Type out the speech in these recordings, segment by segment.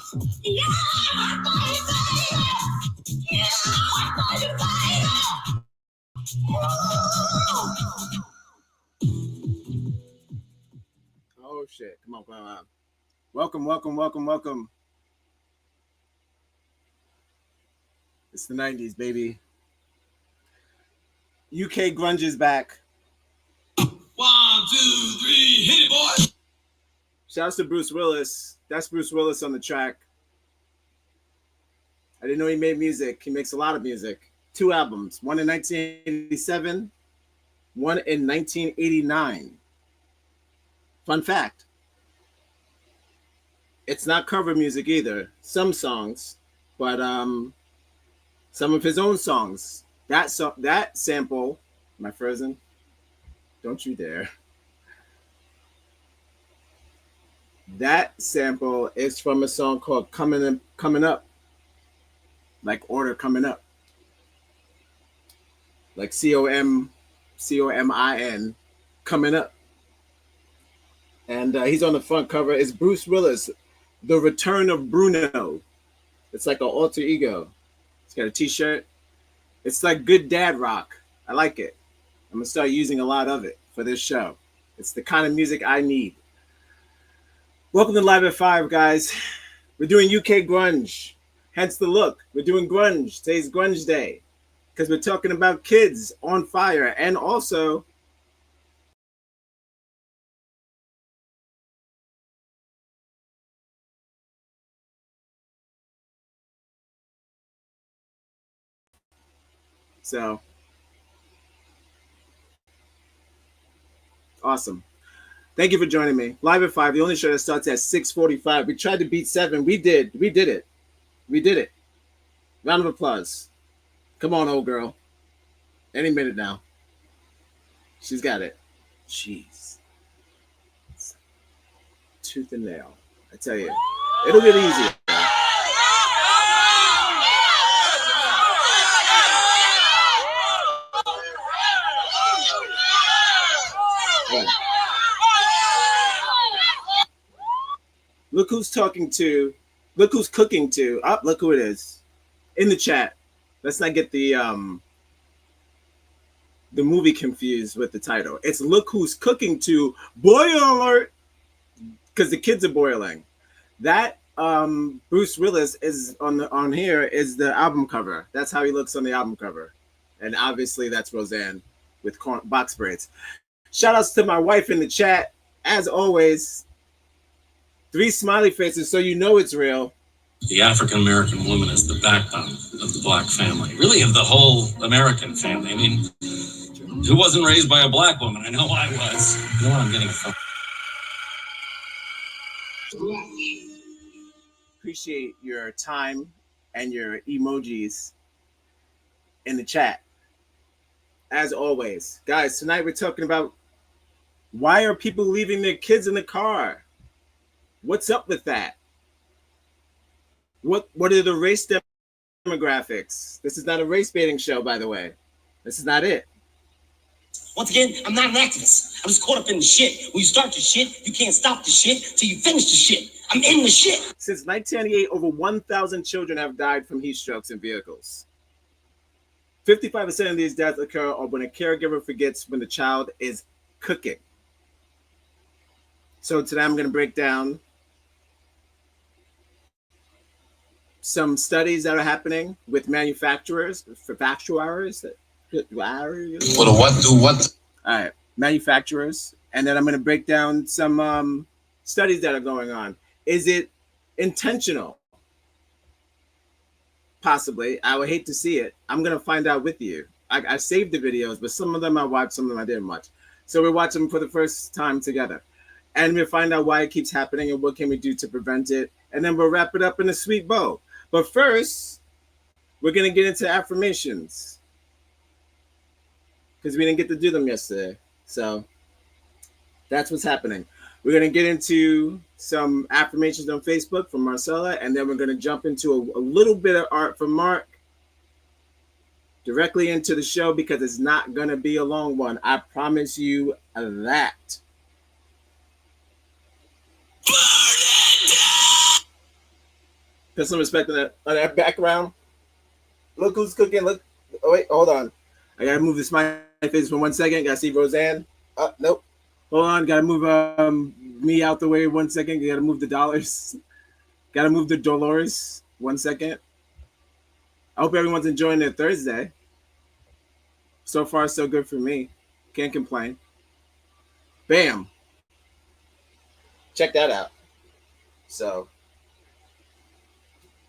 Oh shit! Come on, come on. Welcome, welcome, welcome, welcome. It's the '90s, baby. UK grunge is back. 1, 2, 3, hit it, boy. Shouts to Bruce Willis. That's Bruce Willis on the track. I didn't know he made music. He makes a lot of music. 2 albums, one in 1987, one in 1989. Fun fact. It's not cover music either. Some songs, but some of his own songs. That sample, am I frozen? Don't you dare. That sample is from a song called Coming Up. Like Order Coming Up. Like COMIN, Coming Up. And he's on the front cover. It's Bruce Willis, The Return of Bruno. It's like an alter ego. It's got a t-shirt. It's like good dad rock. I like it. I'm going to start using a lot of it for this show. It's the kind of music I need. Welcome to Live at 5, guys. We're doing UK grunge. Hence the look. We're doing grunge. Today's Grunge Day. Because we're talking about kids on fire. And also... So, awesome. Thank you for joining me. Live at 5, the only show that starts at 6:45. We tried to beat 7. We did. We did it. We did it. Round of applause. Come on, old girl. Any minute now. She's got it. Jeez. Tooth and nail. I tell you. It'll get easier. Look who's talking to. Look who's cooking to. Oh, look who it is. In the chat. Let's not get the movie confused with the title. It's Look Who's Cooking to. Boil alert! Because the kids are boiling. That Bruce Willis is on here is the album cover. That's how he looks on the album cover. And obviously that's Roseanne with box braids. Shout outs to my wife in the chat. As always, 3 smiley faces so you know it's real. The African American woman is the backbone of the black family, really of the whole American family. I mean, who wasn't raised by a black woman? I know I was. You know what I'm getting from? Appreciate your time and your emojis in the chat. As always, guys, tonight we're talking about why are people leaving their kids in the car? What's up with that? What are the race demographics? This is not a race baiting show, by the way. This is not it. Once again, I'm not an activist. I'm just caught up in the shit. When you start the shit, you can't stop the shit till you finish the shit. I'm in the shit. Since 1998, over 1,000 children have died from heat strokes in vehicles. 55% of these deaths occur when a caregiver forgets when the child is cooking. So today I'm going to break down some studies that are happening with manufacturers. What do what? All right, manufacturers. And then I'm going to break down some studies that are going on. Is it intentional? Possibly. I would hate to see it. I'm going to find out with you. I saved the videos, but some of them I watched, some of them I didn't watch. So we're watching them for the first time together. And we'll find out why it keeps happening and what can we do to prevent it. And then we'll wrap it up in a sweet bow. But first, we're going to get into affirmations. Because we didn't get to do them yesterday. So that's what's happening. We're going to get into some affirmations on Facebook from Marcella. And then we're going to jump into a little bit of art from Mark. Directly into the show because it's not going to be a long one. I promise you that. Put some respect on that background. Look who's cooking. Look. Oh, wait, hold on. I gotta move the smiley face for 1 second. Gotta see Roseanne. Nope. Hold on. Gotta move me out the way 1 second. Gotta move the dollars. Gotta move the Dolores 1 second. I hope everyone's enjoying their Thursday. So far, so good for me. Can't complain. Bam. Check that out. So,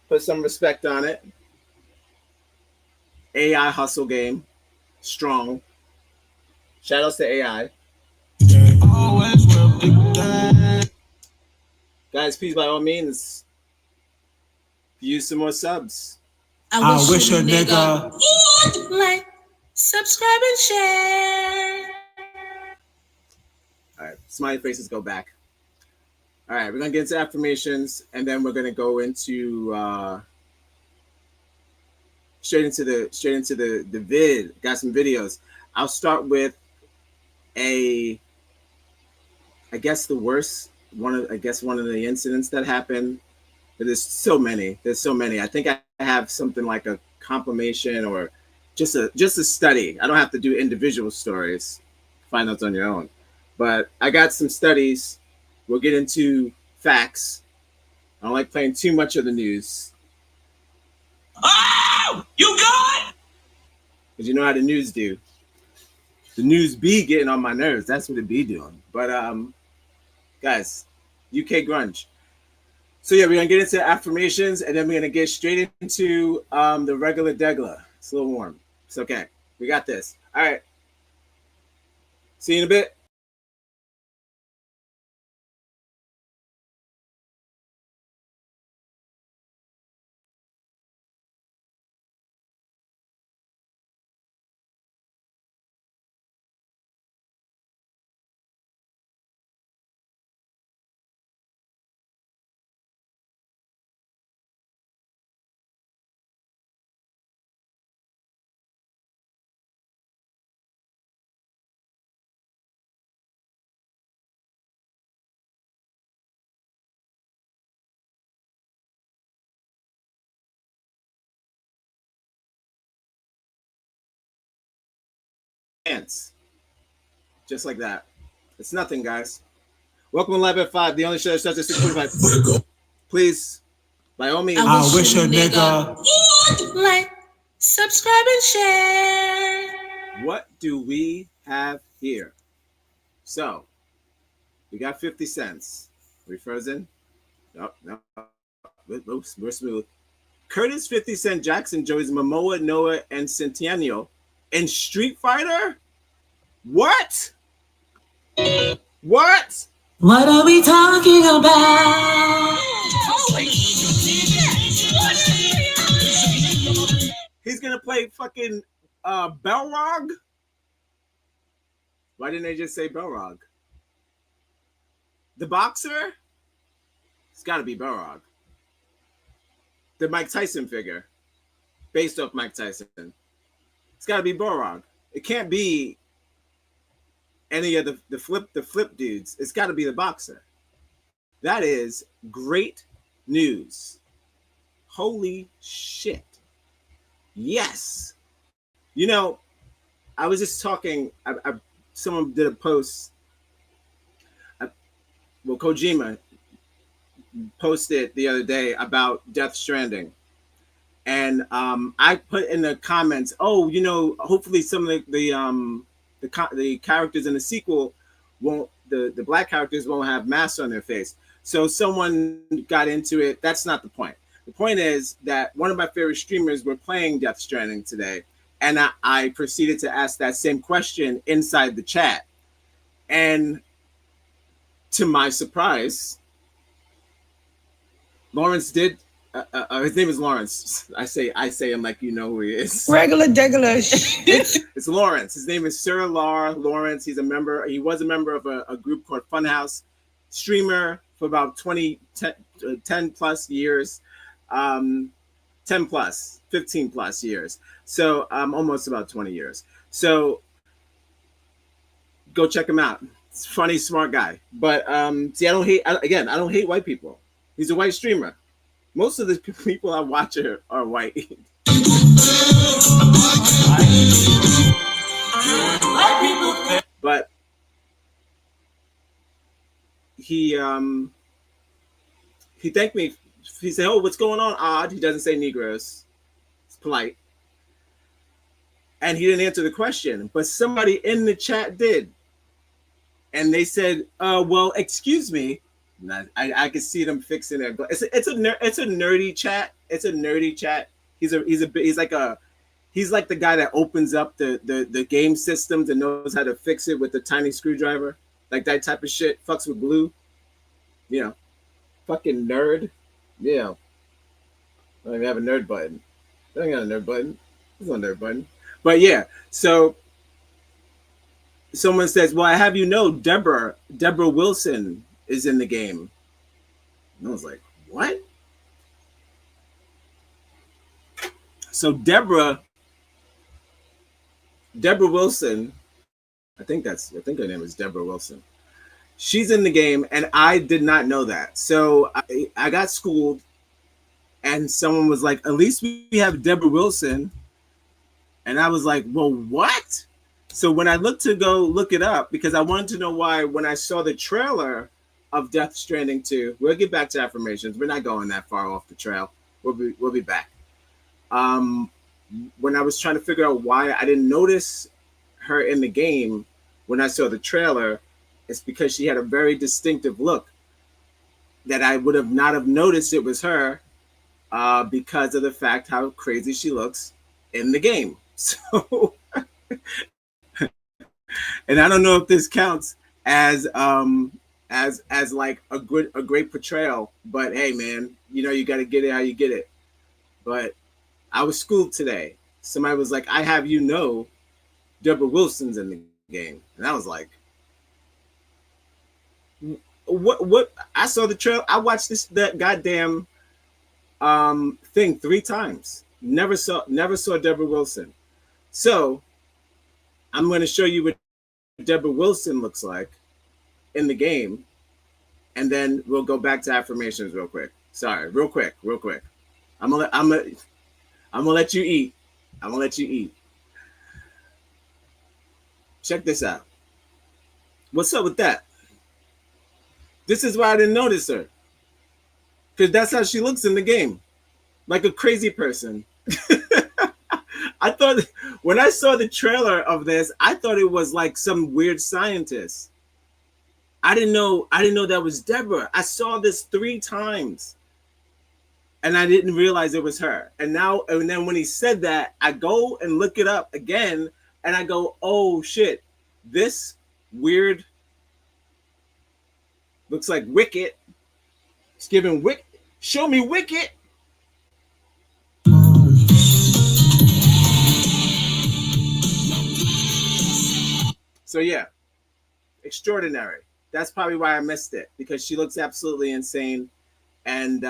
put some respect on it. AI hustle game. Strong. Shout outs to AI. Guys, please, by all means, use some more subs. I wish a nigga would like, subscribe, and share. All right, smiley faces go back. All right, we're gonna get into affirmations, and then we're gonna go into straight into the vid. Got some videos. I'll start with I guess the worst one of the incidents that happened. But there's so many. I think I have something like a compilation or just a study. I don't have to do individual stories. Find those on your own. But I got some studies. We'll get into facts. I don't like playing too much of the news. Oh, you good? Because you know how the news do. The news be getting on my nerves. That's what it be doing. But guys, UK grunge. So yeah, we're gonna get into affirmations, and then we're gonna get straight into the regular degla. It's a little warm. It's okay. We got this. All right. See you in a bit. Just like that. It's nothing, guys. Welcome to Live at 5, the only show that starts at 6:45. Please, by all means. I wish a nigga would like, subscribe, and share. What do we have here? So, we got 50 cents. Are we frozen? No. We're smooth. Curtis 50 Cent Jackson joins Momoa, Noah, and Centennial in Street Fighter? What? What? What are we talking about? He's gonna play fucking Balrog? Why didn't they just say Balrog? The boxer? It's gotta be Balrog. The Mike Tyson figure. Based off Mike Tyson. It's gotta be Balrog. It can't be any of the flip dudes. It's got to be the boxer. That is great news. Holy shit. Yes. You know, I was just talking. Someone did a post. Kojima posted the other day about Death Stranding. And I put in the comments, oh, you know, hopefully some of the characters in the sequel won't, the black characters won't have masks on their face. So someone got into it. That's not the point. The point is that one of my favorite streamers were playing Death Stranding today, and I proceeded to ask that same question inside the chat. And to my surprise, Lawrence did. His name is Lawrence. I say him like you know who he is. Regular degular. It's Lawrence. His name is Sir Lawrence. He was a member of a group called Funhouse, streamer for about 10 plus years, 10 plus, 15 plus years. So almost about 20 years. So go check him out. It's a funny, smart guy. But see, I don't hate white people. He's a white streamer. Most of the people I watch are white. But he thanked me. He said, "Oh, what's going on, Odd?" He doesn't say Negroes. It's polite. And he didn't answer the question, but somebody in the chat did. And they said, well, excuse me. And I could see them fixing it. It's a nerdy chat. It's a nerdy chat. He's like the guy that opens up the game systems and knows how to fix it with the tiny screwdriver. Like that type of shit. Fucks with glue. You know. Fucking nerd. Yeah. I don't even have a nerd button. I don't got a nerd button. There's no nerd button. But yeah, so someone says, well, I have you know, Deborah Wilson is in the game. And I was like, what? So Deborah Wilson, I think her name is Deborah Wilson. She's in the game, and I did not know that. So I got schooled, and someone was like, at least we have Deborah Wilson. And I was like, well, what? So when I looked to go look it up, because I wanted to know why, when I saw the trailer of Death Stranding 2, we'll get back to affirmations. We're not going that far off the trail. We'll be back. When I was trying to figure out why I didn't notice her in the game when I saw the trailer, it's because she had a very distinctive look that I would have not have noticed it was her because of the fact how crazy she looks in the game. So, and I don't know if this counts as like a great portrayal, but hey, man, you know, you got to get it how you get it. But I was schooled today. Somebody was like, I have you know, Deborah Wilson's in the game, and I was like, what? I saw the trailer. I watched that goddamn thing 3 times. Never saw Deborah Wilson. So I'm going to show you what Deborah Wilson looks like in the game, and then we'll go back to affirmations real quick. Sorry, real quick. I'm gonna let you eat. I'm gonna let you eat. Check this out. What's up with that? This is why I didn't notice her, because that's how she looks in the game, like a crazy person. I thought when I saw the trailer of this, I thought it was like some weird scientist. I didn't know that was Deborah. I saw this 3 times, and I didn't realize it was her. And then when he said that, I go and look it up again, and I go, oh shit, this weird looks like Wicket. It's giving Wicket. Show me Wicket. So yeah, extraordinary. That's probably why I missed it, because she looks absolutely insane, and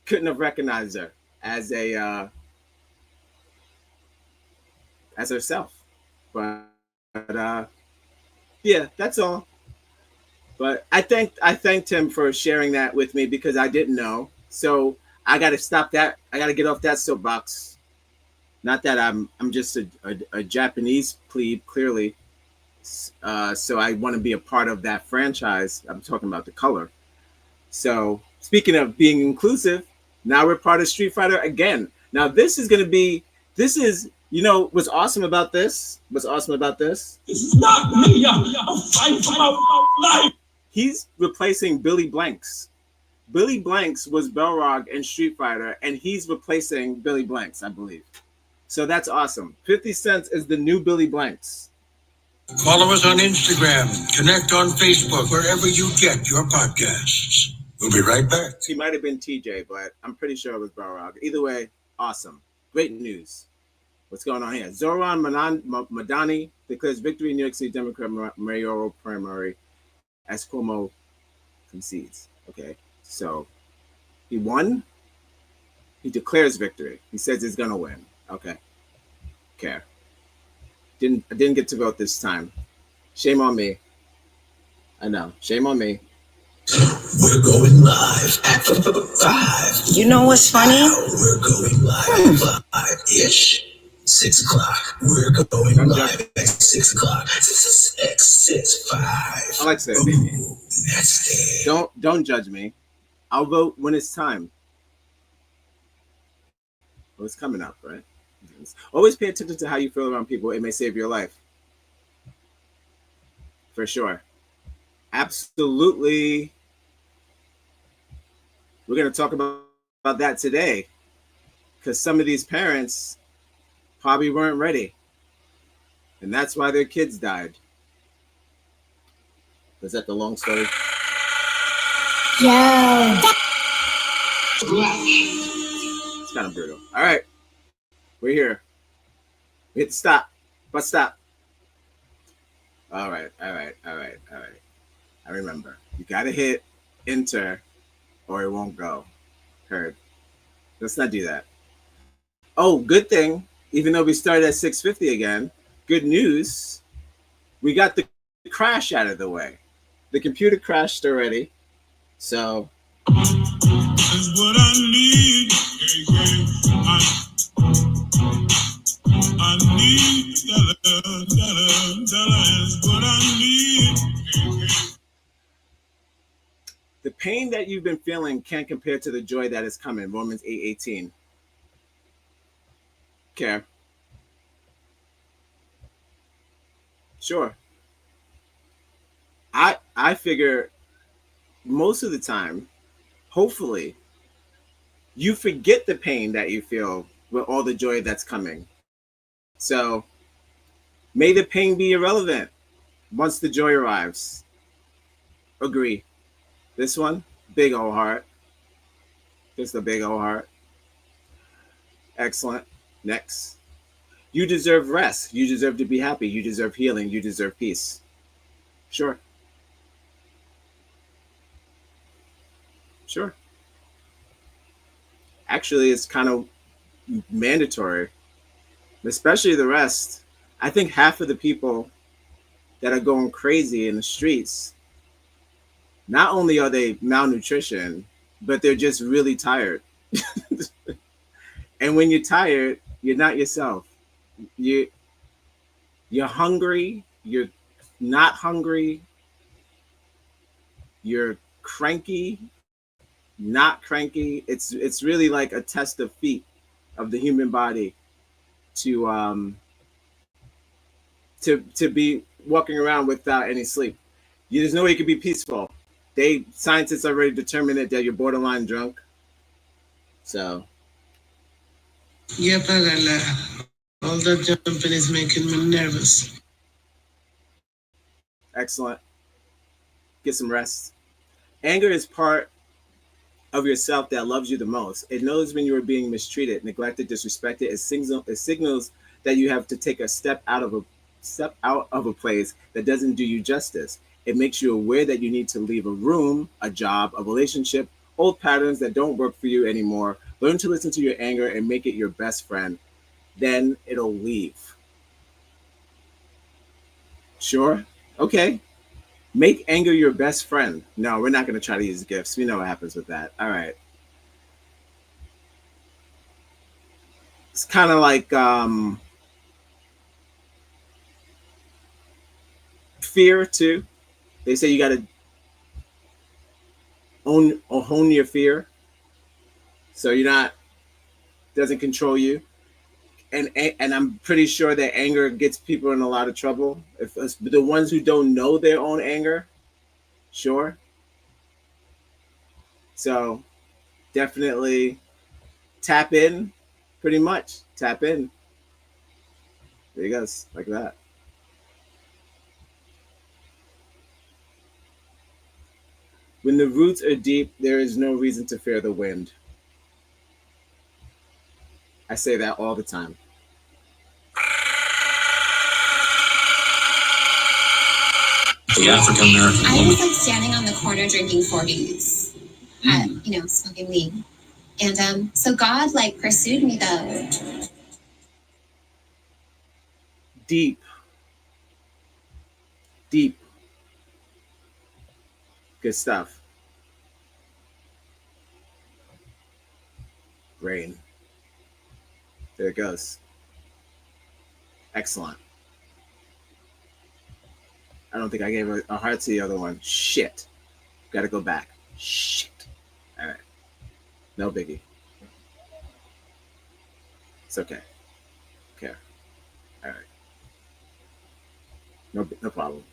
couldn't have recognized her as herself. But yeah, that's all. But I thanked him for sharing that with me, because I didn't know. So I got to stop that. I got to get off that soapbox. Not that I'm just a Japanese plebe, clearly. So I want to be a part of that franchise. I'm talking about the color. So speaking of being inclusive, now we're part of Street Fighter again. Now this is, you know, what's awesome about this? This is not me. I'm fighting for my life. He's replacing Billy Blanks. Billy Blanks was Balrog in Street Fighter, and he's replacing Billy Blanks, I believe. So that's awesome. 50 Cent is the new Billy Blanks. Follow us on Instagram. Connect on Facebook, wherever you get your podcasts. We'll be right back. He might have been TJ, but I'm pretty sure it was Balrog. Either way, awesome. Great news. What's going on here? Zoran Madani declares victory in New York City Democrat mayoral primary as Cuomo concedes. Okay, so he won. He declares victory. He says he's gonna win. Okay. Care. Didn't get to vote this time. Shame on me. I know. Shame on me. We're going live at 5. You know what's funny? Now we're going live at 5-ish. 6 o'clock. We're going live at 6 o'clock. 6, 5. Alexa, Ooh, that's it. don't judge me. I'll vote when it's time. Well, it's coming up, right? Always pay attention to how you feel around people. It may save your life. For sure. Absolutely. We're going to talk about that today, because some of these parents probably weren't ready, and that's why their kids died. Was that the long story? Yeah. It's kind of brutal. All right, we're here. We hit the stop. But stop. All right. I remember. You got to hit enter or it won't go. Heard. Let's not do that. Oh, good thing. Even though we started at 6:50 again, good news. We got the crash out of the way. The computer crashed already. So. Is what I need. I need dollar is what I need. The pain that you've been feeling can't compare to the joy that is coming. Romans 8:18. Care. Sure. I figure most of the time, hopefully, you forget the pain that you feel with all the joy that's coming. So may the pain be irrelevant once the joy arrives. Agree. This one, big old heart. Just a big old heart. Excellent. Next. You deserve rest. You deserve to be happy. You deserve healing. You deserve peace. Sure. Sure. Actually, it's kind of mandatory, especially the rest. I think half of the people that are going crazy in the streets, not only are they malnutrition, but they're just really tired. And when you're tired, you're not yourself. You're hungry. You're not hungry. You're cranky. Not cranky. It's really like a test of feet of the human body to be walking around without any sleep. There's no way you can be peaceful. Scientists already determined that you're borderline drunk. So Yeah, Pagala. All that jumping is making me nervous. excellent. Get some rest. Anger is part of yourself that loves you the most. It knows when you are being mistreated, neglected, disrespected. It signals that you have to take a step out of a place that doesn't do you justice. It makes you aware that you need to leave a room, a job, a relationship, old patterns that don't work for you anymore. Learn to listen to your anger and make it your best friend. Then it'll leave. Sure? Okay. Make anger your best friend. No, we're not going to try to use gifts. We know what happens with that. All right. It's kind of like fear too. They say you got to hone your fear, so doesn't control you. And I'm pretty sure that anger gets people in a lot of trouble. If it's the ones who don't know their own anger, sure. So definitely tap in, pretty much. Tap in. There you go, like that. When the roots are deep, there is no reason to fear the wind. I say that all the time. The African American I woman. was like standing on the corner drinking 40s, smoking weed. And so God like pursued me though. Deep. Good stuff. Brain. There it goes. Excellent. I don't think I gave a heart to the other one. Shit. Got to go back. Shit. All right. No biggie. It's okay. Okay. All right. No problem.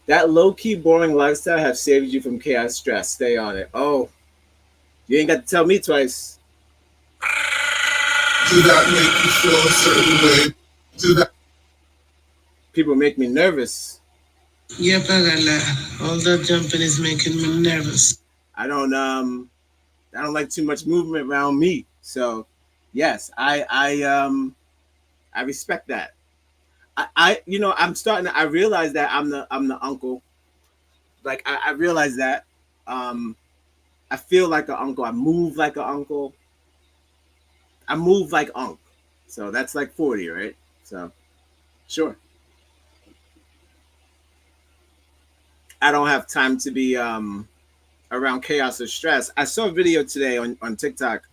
That low-key boring lifestyle have saved you from chaos stress. Stay on it. Oh, you ain't got to tell me twice. Do that make you feel a certain way? Do that? People make me nervous. Yep, I got that. All that jumping is making me nervous. I don't like too much movement around me. So, yes, I respect that. I I realize that I'm the uncle. Like I realize that. I feel like an uncle. I move like an uncle. I move like unc. So that's like 40, right? So sure. I don't have time to be around chaos or stress. I saw a video today on TikTok.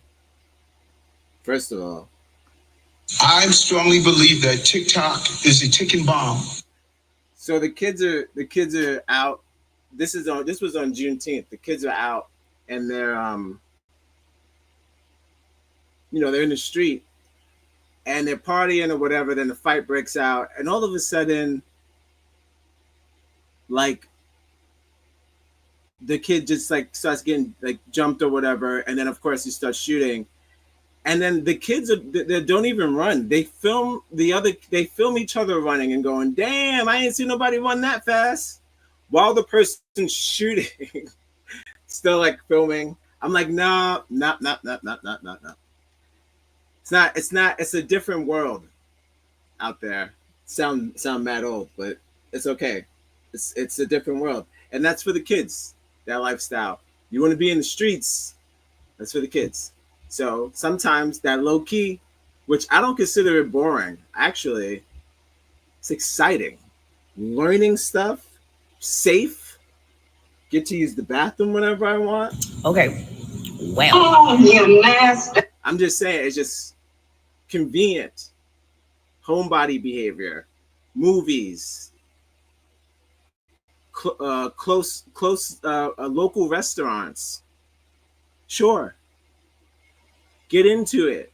First of all, I strongly believe that TikTok is a ticking bomb. so the kids are out. This was on Juneteenth. The kids are out and they're they're in the street and they're partying or whatever. Then the fight breaks out, and all of a sudden, like, the kid just like starts getting like jumped or whatever, and then of course he starts shooting, and then the kids they don't even run. They film each other running and going, "Damn, I ain't seen nobody run that fast," while the person shooting still like filming. I'm like, no. It's not. It's a different world out there. Sound mad old, but it's okay. It's a different world, and that's for the kids. That lifestyle. You want to be in the streets? That's for the kids. So sometimes that low key, which I don't consider it boring. Actually, it's exciting. Learning stuff, safe. Get to use the bathroom whenever I want. Okay. Well. Oh, you nasty. I'm just saying, it's just convenient. Homebody behavior, movies, close local restaurants. Sure. Get into it.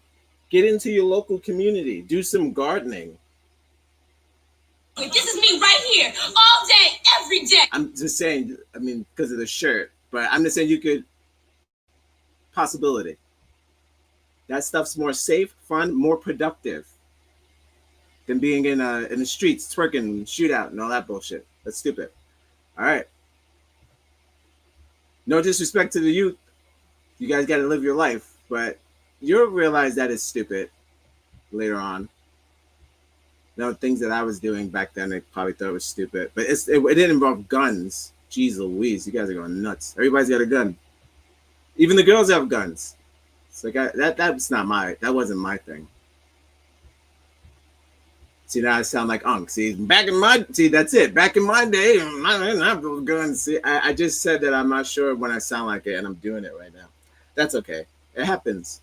Get into your local community. Do some gardening. This is me right here, all day, every day. I'm just saying, I mean, because of the shirt, but I'm just saying you could, possibility. That stuff's more safe, fun, more productive than being in the streets, twerking, shootout, and all that bullshit. That's stupid. All right. No disrespect to the youth. You guys got to live your life, but you'll realize that is stupid later on. No, things that I was doing back then, they probably thought it was stupid, but it didn't involve guns. Jeez Louise, you guys are going nuts. Everybody's got a gun. Even the girls have guns. So that wasn't my thing. See, now I sound like Unc. See, that's it. Back in my day, I didn't have those guns. See, I just said that I'm not sure when I sound like it, and I'm doing it right now. That's okay. It happens.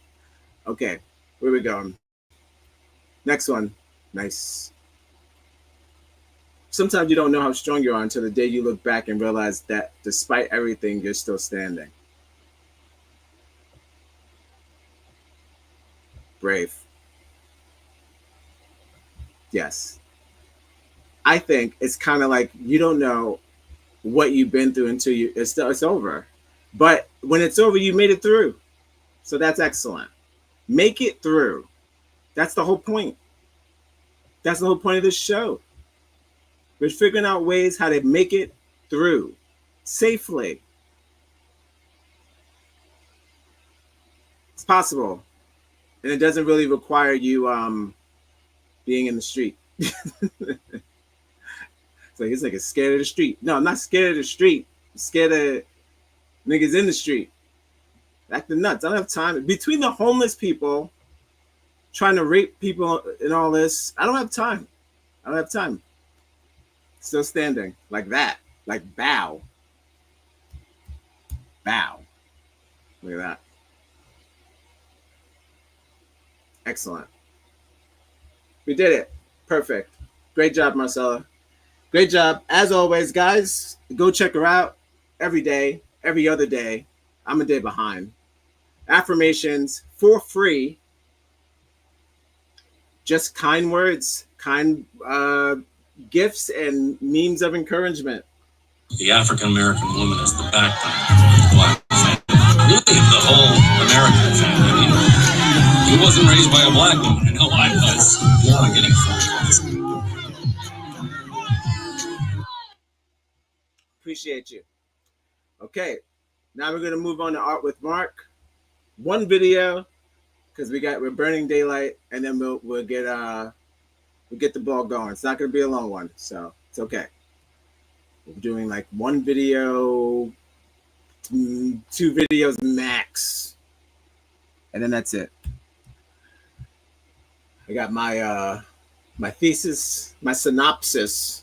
Okay, where we going? Next one. Nice. Sometimes you don't know how strong you are until the day you look back and realize that despite everything, you're still standing. Brave. Yes. I think it's kind of like you don't know what you've been through until it's over. But when it's over, you made it through. So that's excellent. Make it through. That's the whole point. That's the whole point of this show. We're figuring out ways how to make it through safely. It's possible. And it doesn't really require you being in the street. It's like it's scared of the street. No, I'm not scared of the street. I'm scared of niggas in the street. Acting nuts. I don't have time. Between the homeless people trying to rape people and all this, I don't have time. I don't have time. Still standing like that. Like bow. Bow. Look at that. Excellent. We did it. Perfect. Great job, Marcella. Great job. As always, guys, go check her out every day, every other day. I'm a day behind. Affirmations for free. Just kind words, kind gifts, and memes of encouragement. The African American woman is the backbone of the Black family. Really, the whole American family. I mean, he wasn't raised by a Black woman. I know I was. I'm getting frustrated. Appreciate you. Okay, now we're gonna move on to Art with Mark. One video, because we're burning daylight, and then we'll get the ball going. It's not gonna be a long one, so it's okay. We're doing like one video, 2 videos max, and then that's it. I got my my thesis, my synopsis.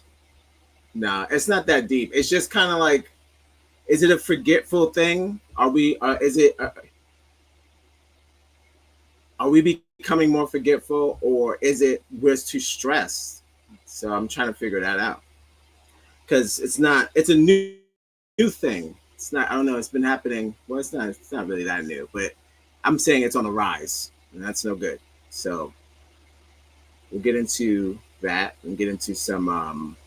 Nah, it's not that deep. It's just kind of like, is it a forgetful thing? Are we becoming more forgetful, or is it we're too stressed? So I'm trying to figure that out, because it's a new thing. It's not, I don't know, it's been happening. Well, it's not really that new, but I'm saying it's on the rise, and that's no good. So we'll get into that and get into some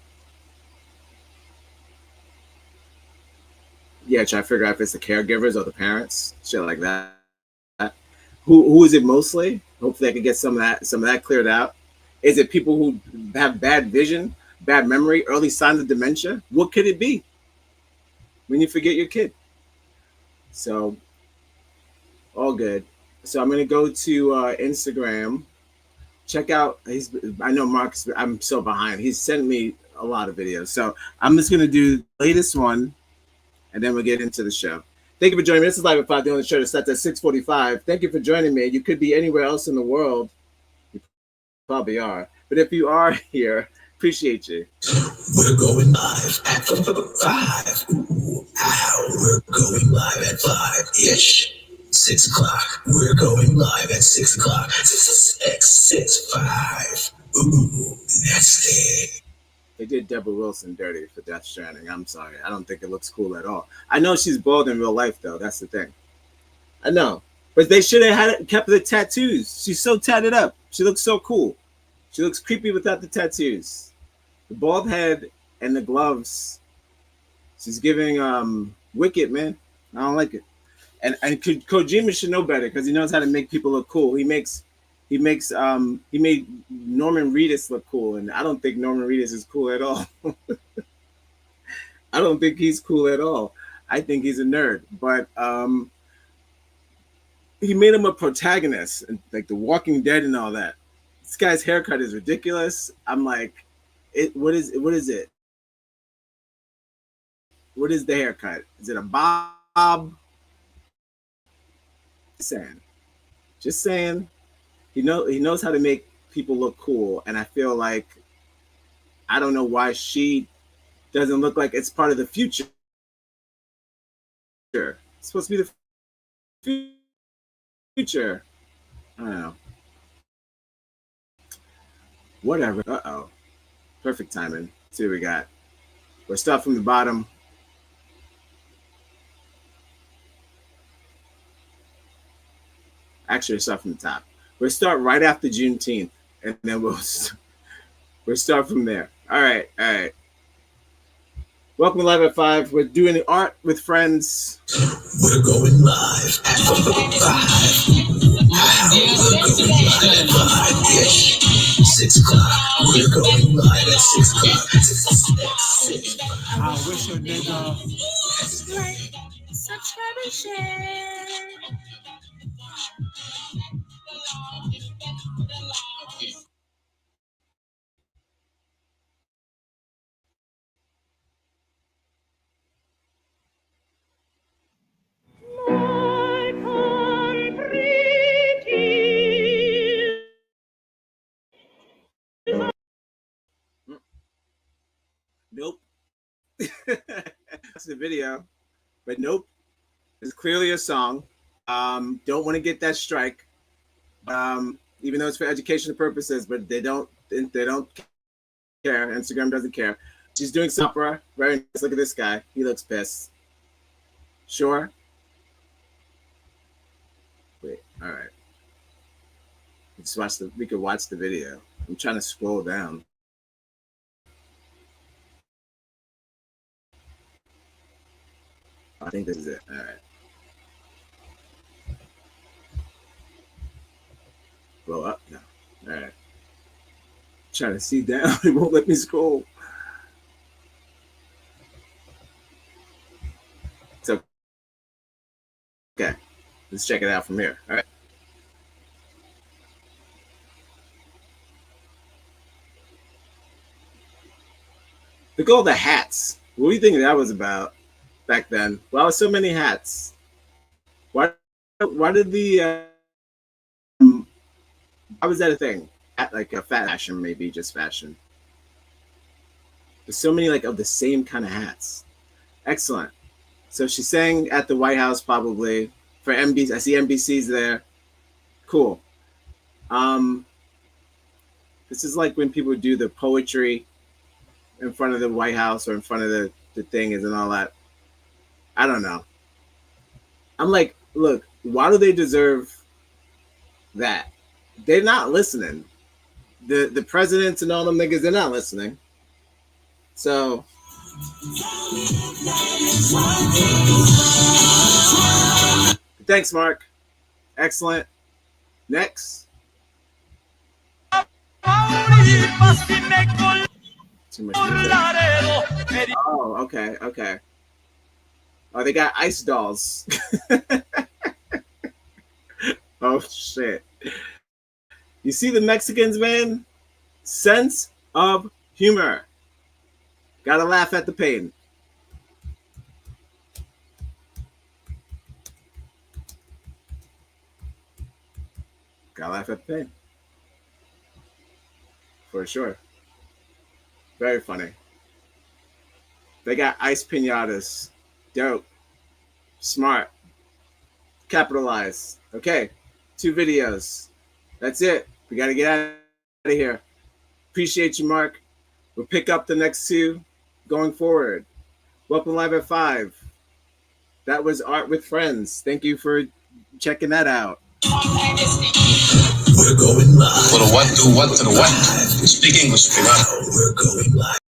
try to figure out if it's the caregivers or the parents, shit like that. Who is it mostly? Hopefully I can get some of that cleared out. Is it people who have bad vision, bad memory, early signs of dementia? What could it be when you forget your kid? So all good. So I'm gonna go to Instagram. Check out, I know Mark's, I'm so behind. He's sent me a lot of videos. So I'm just gonna do the latest one, and then we'll get into the show. Thank you for joining me. This is Live at 5, the only show that starts at 6:45. Thank you for joining me. You could be anywhere else in the world. You probably are. But if you are here, appreciate you. We're going live at 5. We're going live at 5-ish. 6 o'clock. We're going live at 6 o'clock. 6, 5. Ooh, that's it. They did Deborah Wilson dirty for Death Stranding. I'm sorry. I don't think it looks cool at all. I know she's bald in real life, though. That's the thing. I know. But they should have kept the tattoos. She's so tatted up. She looks so cool. She looks creepy without the tattoos. The bald head and the gloves. She's giving Wicked, man. I don't like it. And Kojima should know better, because he knows how to make people look cool. He made Norman Reedus look cool, and I don't think Norman Reedus is cool at all. I don't think he's cool at all. I think he's a nerd, but he made him a protagonist, like The Walking Dead and all that. This guy's haircut is ridiculous. I'm like, what is it? What is the haircut? Is it a bob? Just saying. He knows how to make people look cool, and I feel like, I don't know why she doesn't look like it's part of the future. It's supposed to be the future. I don't know. Whatever. Uh-oh. Perfect timing. Let's see what we got. We'll start from the bottom. Actually, we'll start from the top. We'll start right after Juneteenth, and then we'll start from there. All right. Welcome to Live at 5. We're doing the Art with Friends. We're going live at 5. We're going live at 5-ish. 6 o'clock. We're going live at 6 o'clock. 6. I wish a nigga like, subscribe and share. Nope. That's the video, but nope. It's clearly a song. Don't want to get that strike. even though it's for educational purposes, but they don't care. Instagram doesn't care. She's doing some opera. Very nice. Look at this guy. He looks pissed. Sure. Wait. All right. We could watch the video. I'm trying to scroll down. I think this is it. All right. Blow up? No. All right. Trying to see down. It won't let me scroll. So, okay. Let's check it out from here. All right. Look at all the hats. What do you think that was about back then? Why so many hats? Why did the why was that a thing? Like a fashion, maybe just fashion. There's so many like of the same kind of hats. Excellent. So she sang at the White House probably for NBC. I see NBC's there. Cool. This is like when people do the poetry in front of the White House or in front of the things and all that. I don't know. I'm like, look, why do they deserve that? They're not listening. The presidents and all them niggas, they're not listening. So thanks, Mark. Excellent. Next. Too much music. Oh, okay, okay. Oh, they got ice dolls. Oh shit. You see the Mexicans, man? Sense of humor. Gotta laugh at the pain. Gotta laugh at the pain. For sure. Very funny. They got ice pinatas. Dope. Smart. Capitalize. Okay. 2 videos. That's it. We got to get out of here. Appreciate you, Mark. We'll pick up the next 2 going forward. Welcome Live at 5. That was Art with Friends. Thank you for checking that out. We're going live. For the what, do what to the what? Speak English, Pirata. We're going live.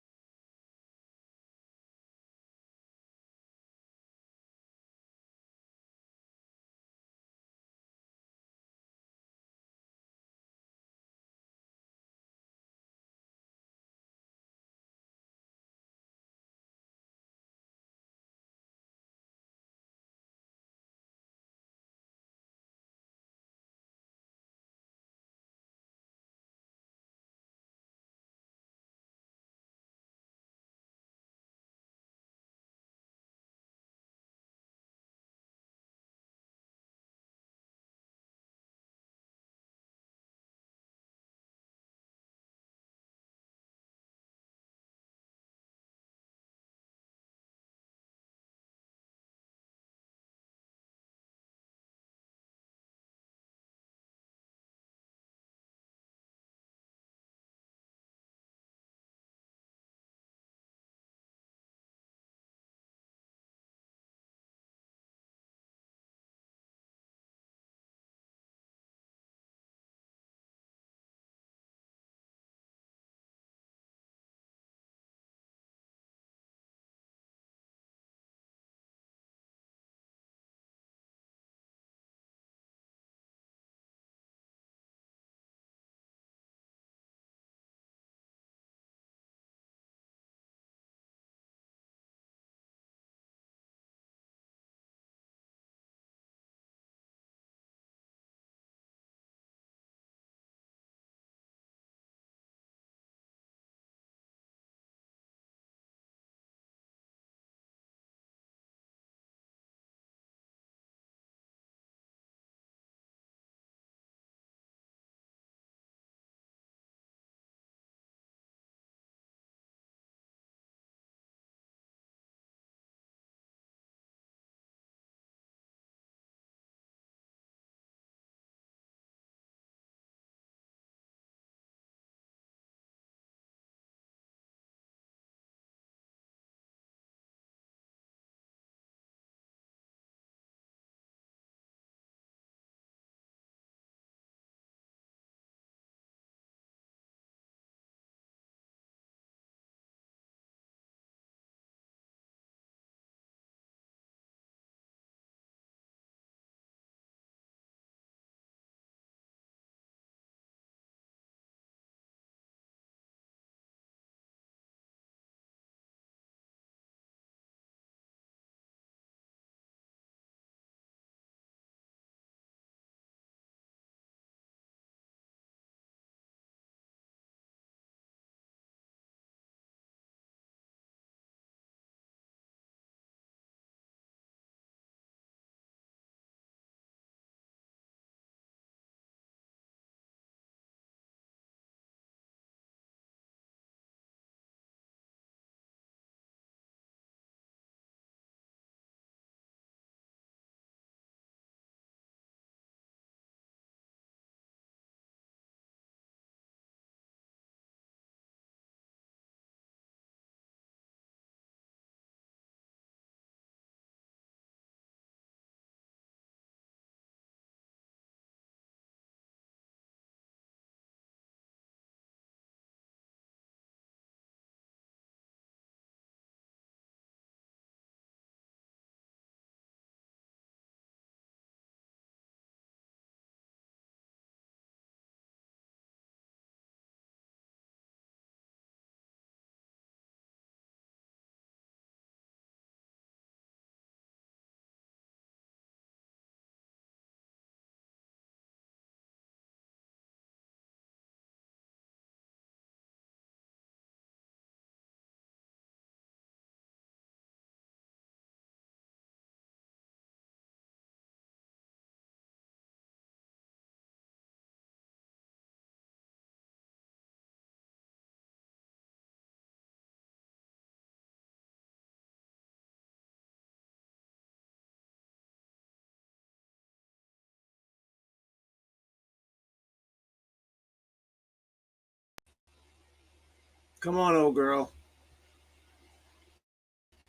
Come on, old girl.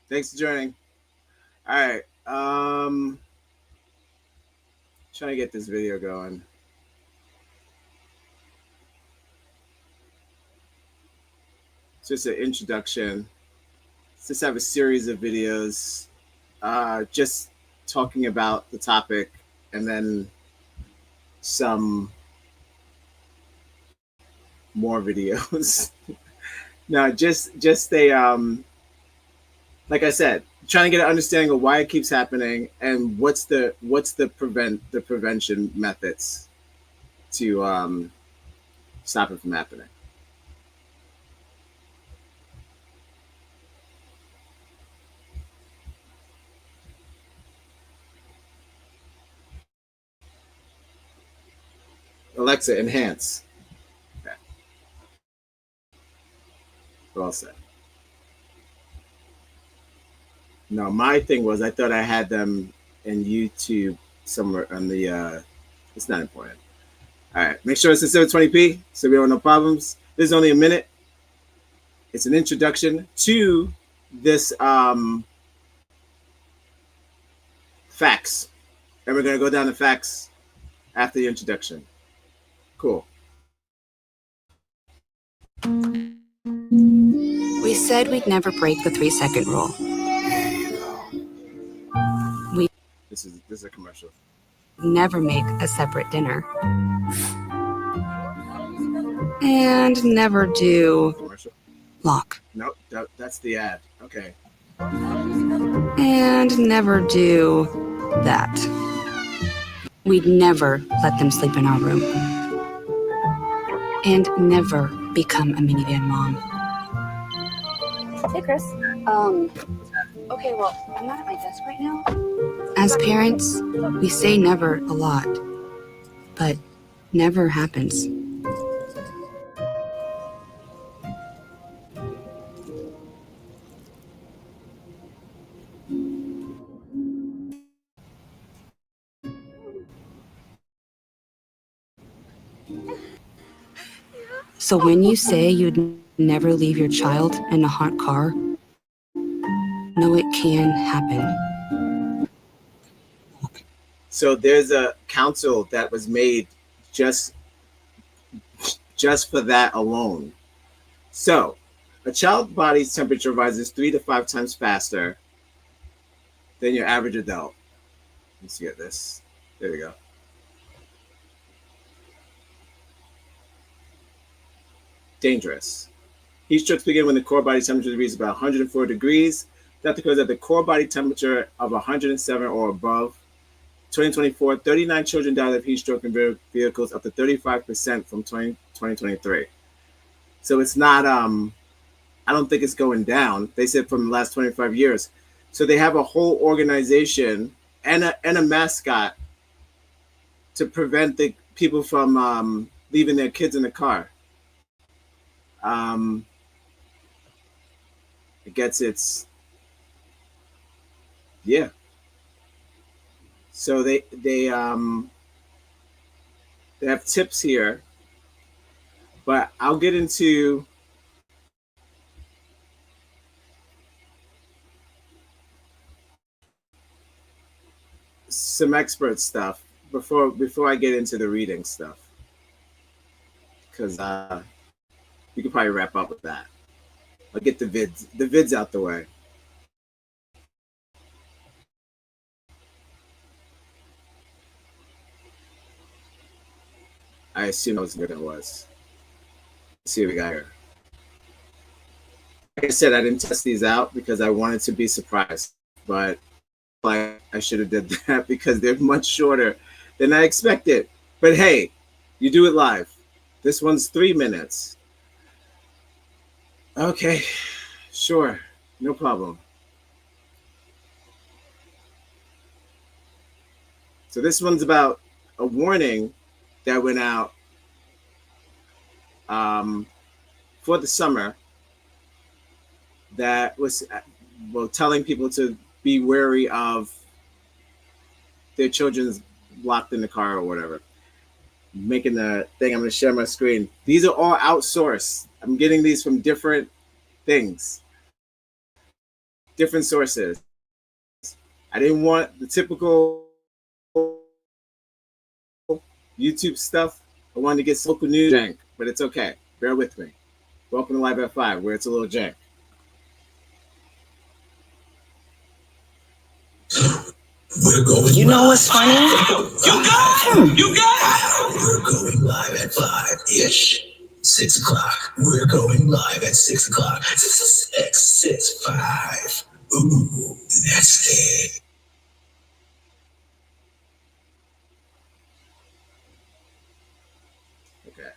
Thanks for joining. All right. Trying to get this video going. It's just an introduction. Just have a series of videos, just talking about the topic, and then some more videos. No, just a like I said, trying to get an understanding of why it keeps happening and what's the prevention methods to stop it from happening. Alexa, enhance. Okay. Well said. No, my thing was I thought I had them in YouTube somewhere on the. It's not important. All right, make sure it's in 720p so we don't have no problems. This is only a minute. It's an introduction to this facts, and we're gonna go down to facts after the introduction. Cool. We said we'd never break the 3-second rule. This is a commercial. Never make a separate dinner. And never do Commercial. lock. Nope, that's the ad. Okay. And never do that. We'd never let them sleep in our room. And never become a minivan mom. Hey, Chris. Okay, well, I'm not at my desk right now. As parents, we say never a lot, but never happens. So when you say you'd never leave your child in a hot car, no, it can happen. So there's a council that was made just for that alone. So a child's body's temperature rises 3 to 5 times faster than your average adult. Let's get this. There we go. Dangerous. Heat strokes begin when the core body temperature reaches about 104 degrees. That occurs at the core body temperature of 107 or above. 2024, 39 children died of heat stroke in vehicles, up to 35% from 2023. So it's not, I don't think it's going down. They said from the last 25 years. So they have a whole organization and a mascot to prevent the people from leaving their kids in the car. It gets its, yeah. So they have tips here, but I'll get into some expert stuff before I get into the reading stuff, because we could probably wrap up with that. I'll get the vids out the way. I assume that was good. It was. Let's see what we got here. Like I said, I didn't test these out because I wanted to be surprised, but I should have did that because they're much shorter than I expected. But hey, you do it live. This one's 3 minutes. Okay, sure, no problem. So this one's about a warning that went out for the summer that was, well, telling people to be wary of their children's locked in the car or whatever. making the thing. I'm going to share my screen. These are all outsourced. I'm getting these from different things, different sources. I didn't want the typical YouTube stuff. I wanted to get local news jank, but it's okay. Bear with me. Welcome to Live at 5, where it's a little jank. We're going. You know what's funny? You got him! You got him! We're going live at 5-ish. 6 o'clock. We're going live at 6 o'clock. 6, 5. Ooh, that's it. Okay.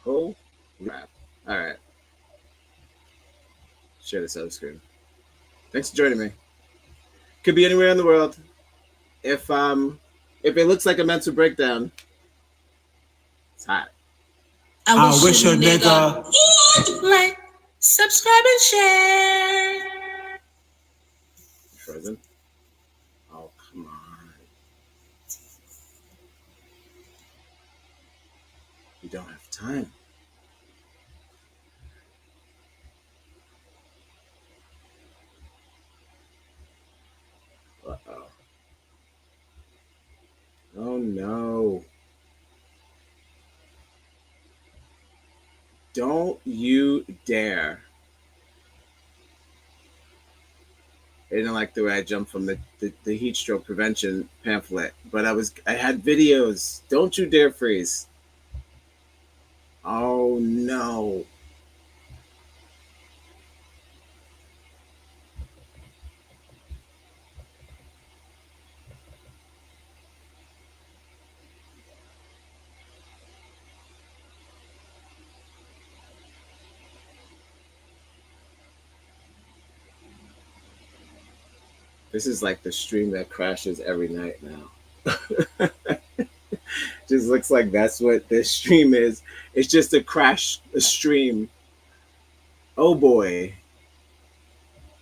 Oh, crap. All right. Share this other screen. Thanks for joining me. Could be anywhere in the world. If it looks like a mental breakdown, it's hot. I wish a nigga would like, subscribe, and share. Frozen. Oh, come on. You don't have time. Uh-oh. Oh, no. Don't you dare. They didn't like the way I jumped from the heat stroke prevention pamphlet, but I had videos. Don't you dare freeze. Oh, no. This is like the stream that crashes every night now. Just looks like that's what this stream is. It's just a stream. Oh boy.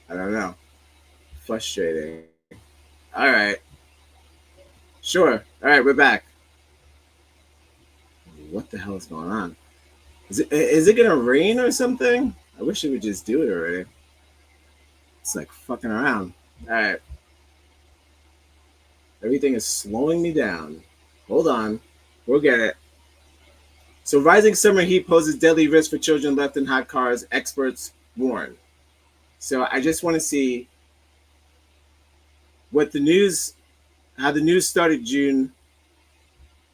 I don't know. Frustrating. All right. Sure. All right, we're back. What the hell is going on? Is it gonna rain or something? I wish it would just do it already. It's like fucking around. All right. Everything is slowing me down. Hold on. We'll get it. So rising summer heat poses deadly risk for children left in hot cars, experts warn. So I just want to see how the news started June,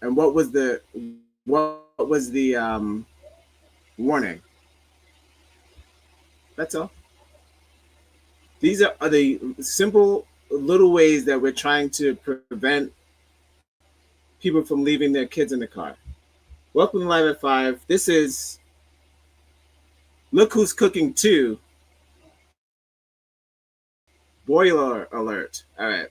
and what was the warning. That's all. These are the simple little ways that we're trying to prevent people from leaving their kids in the car. Welcome to Live at 5. This is Look Who's Cooking 2. Boiler alert. All right.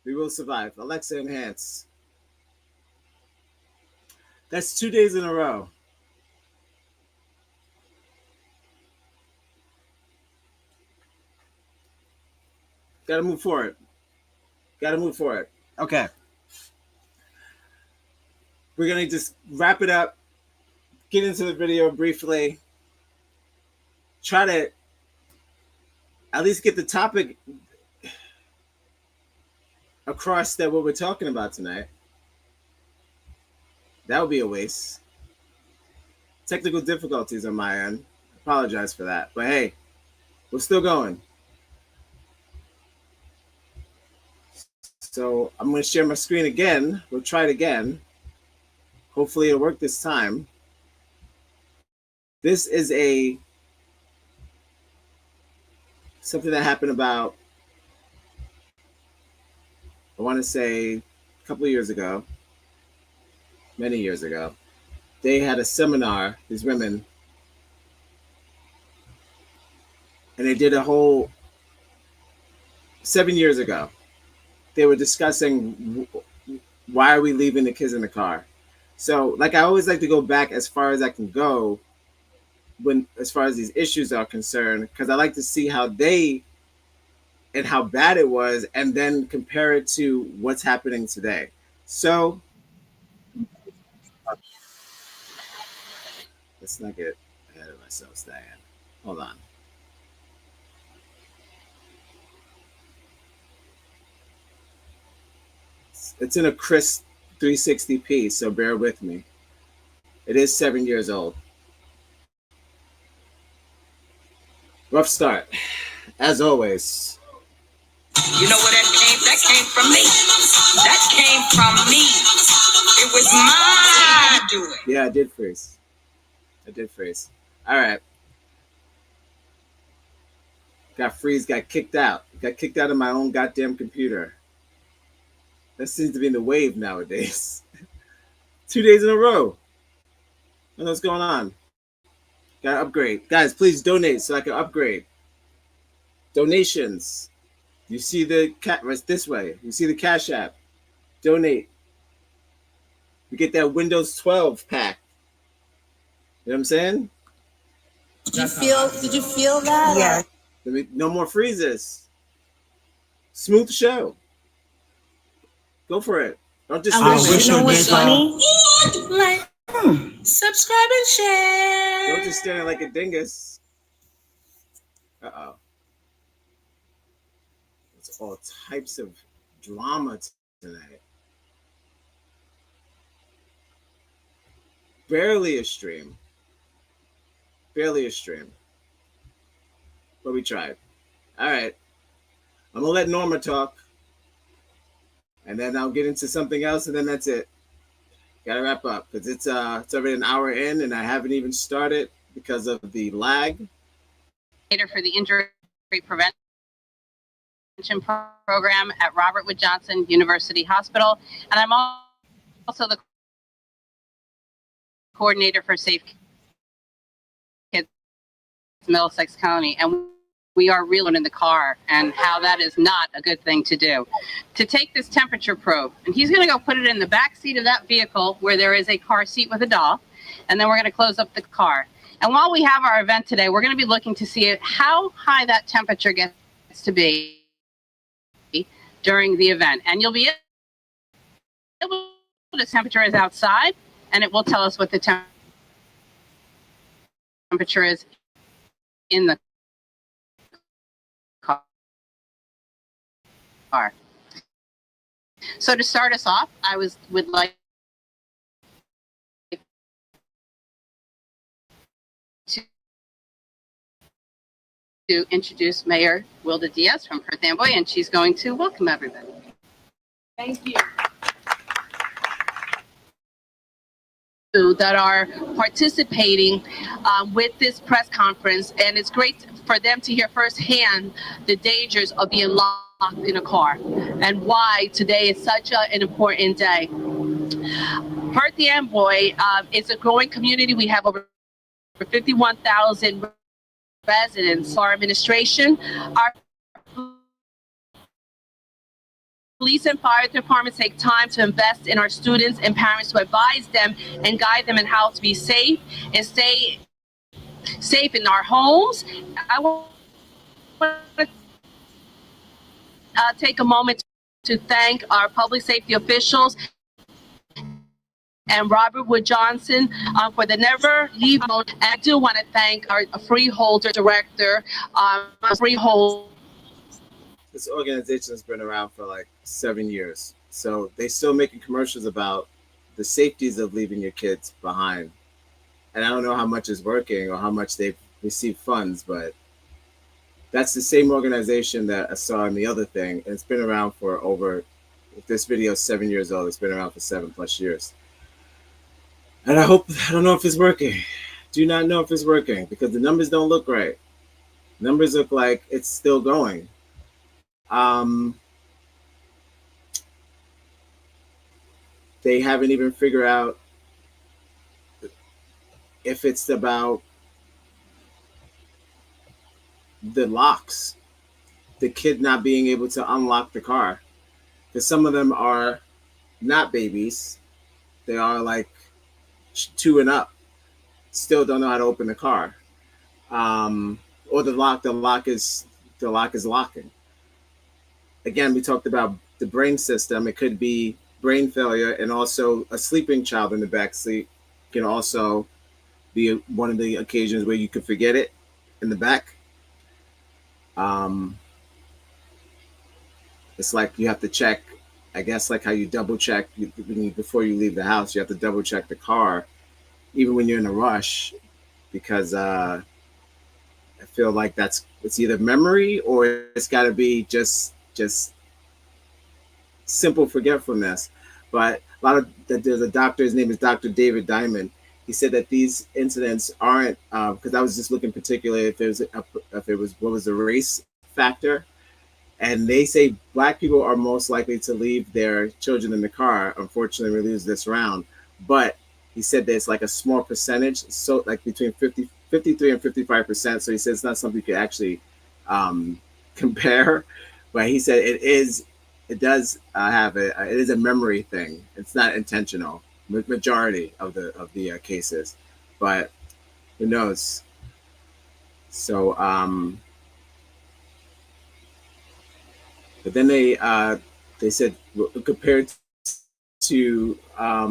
We will survive. Alexa, enhance. That's 2 days in a row. Gotta move forward. Gotta move forward. Okay. We're gonna just wrap it up, get into the video briefly, try to at least get the topic across that what we're talking about tonight. That would be a waste. Technical difficulties on my end. Apologize for that. But hey, we're still going. So I'm going to share my screen again. We'll try it again. Hopefully it'll work this time. This is something that happened about, I want to say a couple of years ago, many years ago. They had a seminar, these women, and they did a whole 7 years ago. They were discussing why are we leaving the kids in the car. So, like, I always like to go back as far as I can go as far as these issues are concerned, because I like to see how and how bad it was, and then compare it to what's happening today. So let's not get ahead of ourselves, Diane. Hold on. It's in a crisp 360p, so bear with me. It is 7 years old. Rough start, as always. You know where that came? That came from me. That came from me. It was my doing. Yeah, I did freeze. All right. Got kicked out. Got kicked out of my own goddamn computer. That seems to be in the wave nowadays. 2 days in a row. I don't know what's going on. Gotta upgrade. Guys, please donate so I can upgrade. Donations. You see the it's this way. You see the Cash App. Donate. We get that Windows 12 pack. You know what I'm saying? Did you feel that? Yeah. No more freezes. Smooth show. Go for it. Don't just wish You know what's funny? Like, subscribe and share. don't just stand there like a dingus. Uh-oh. It's all types of drama tonight. Barely a stream. But we tried. All right. I'm going to let Norma talk. And then I'll get into something else, and then that's it. Gotta wrap up, because it's already an hour in, and I haven't even started because of the lag. For the injury prevention program at Robert Wood Johnson University Hospital, and I'm also the coordinator for Safe Kids Middlesex County, and we are reeling in the car, and how that is not a good thing to do. To take this temperature probe, and he's going to go put it in the back seat of that vehicle where there is a car seat with a doll, and then we're going to close up the car. And while we have our event today, we're going to be looking to see how high that temperature gets to be during the event. And you'll be able to see what the temperature is outside, and it will tell us what the temperature is in the car. So to start us off, I would like to introduce Mayor Wilda Diaz from Perth Amboy, and she's going to welcome everybody. Thank you. That are participating with this press conference, and it's great for them to hear firsthand the dangers of being locked in a car and why today is such an important day. Perth Amboy is a growing community. We have over 51,000 residents. Our administration, our police and fire departments take time to invest in our students and parents to advise them and guide them in how to be safe and stay safe in our homes. I want to take a moment to thank our public safety officials and Robert Wood Johnson for the Never Leave Alone. And I do want to thank our Freeholder Director, Freehold. This organization has been around for like 7 years. So they still making commercials about the safeties of leaving your kids behind. And I don't know how much is working or how much they've received funds, but that's the same organization that I saw in the other thing. And it's been around for over, if this video is 7 years old, it's been around for 7+ years. And I don't know if it's working. Do not know if it's working because the numbers don't look right. Numbers look like it's still going. They haven't even figured out if it's about the locks, the kid not being able to unlock the car. Because some of them are not babies. They are like 2 and up, still don't know how to open the car. Or the lock is locking. Again, we talked about the brain system. It could be brain failure, and also a sleeping child in the back seat can also be one of the occasions where you could forget it in the back. It's like you have to check, I guess, like how you double check before you leave the house. You have to double check the car, even when you're in a rush, because I feel like it's either memory or it's got to be just simple forgetfulness. But there's a doctor, his name is Dr. David Diamond. He said that these incidents aren't, because I was just looking particularly if it was what was the race factor. And they say Black people are most likely to leave their children in the car. Unfortunately, we lose this round. But he said there's like a small percentage, so like between 53 and 55%. So he said it's not something you could actually compare. But he said it does have it is a memory thing. It's not intentional. Majority of the cases, but who knows? So but then they said compared to what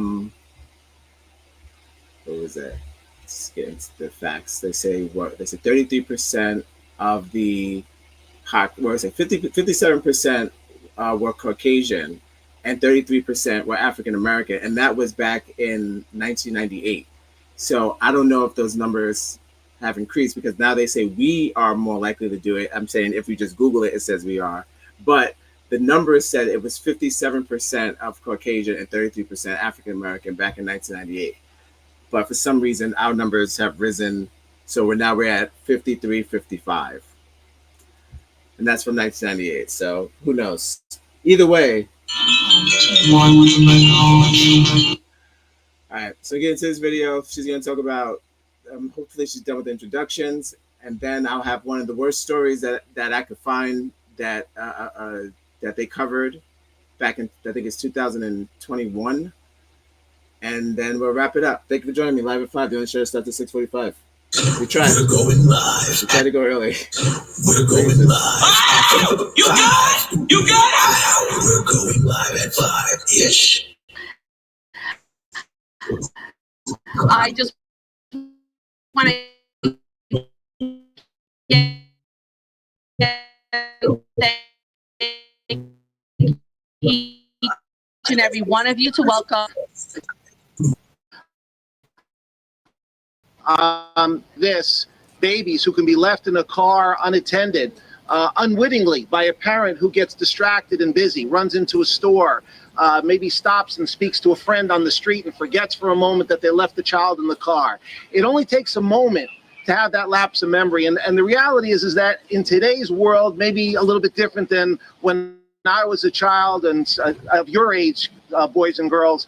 was it? Let's get into the facts. They say 33% of the 57% were Caucasian and 33% were African American, and that was back in 1998. So I don't know if those numbers have increased because now they say we are more likely to do it. I'm saying if we just Google it, it says we are. But the numbers said it was 57% of Caucasian and 33% African American back in 1998. But for some reason, our numbers have risen. So we're at 53, 55. And that's from 1998. So who knows? Either way. All right, so get into this video. She's going to talk about, hopefully she's done with the introductions. And then I'll have one of the worst stories that I could find that they covered back in, I think it's 2021. And then we'll wrap it up. Thank you for joining me live at 5. The only show starts at 6:45. We tried. We're going live. We tried to go early. We're going live. Wow! You got it! You got it! We're going live at 5-ish. I just want to thank each and every one of you to welcome. Babies who can be left in a car unattended, unwittingly by a parent who gets distracted and busy, runs into a store, maybe stops and speaks to a friend on the street and forgets for a moment that they left the child in the car. It only takes a moment to have that lapse of memory. And the reality is that in today's world, maybe a little bit different than when I was a child and of your age, boys and girls,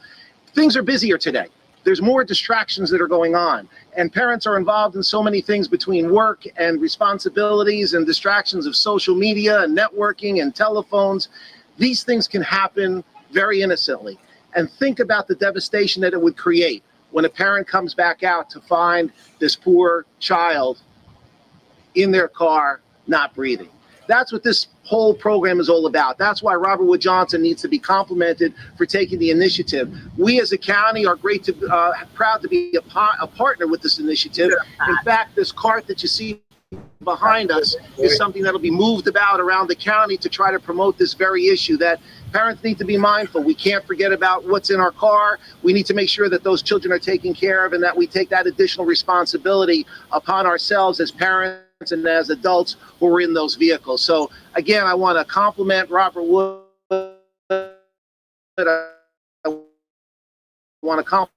things are busier today. There's more distractions that are going on, and parents are involved in so many things between work and responsibilities and distractions of social media and networking and telephones These things can happen very innocently. And think about the devastation that it would create when a parent comes back out to find this poor child in their car not breathing. That's what this whole program is all about. That's why Robert Wood Johnson needs to be complimented for taking the initiative. We as a county are proud to be a partner with this initiative. In fact, this cart that you see behind us is something that'll be moved about around the county to try to promote this very issue, that parents need to be mindful. We can't forget about what's in our car. We need to make sure that those children are taken care of and that we take that additional responsibility upon ourselves as parents and as adults who are in those vehicles. So again, I want to compliment Robert Wood. I want to compliment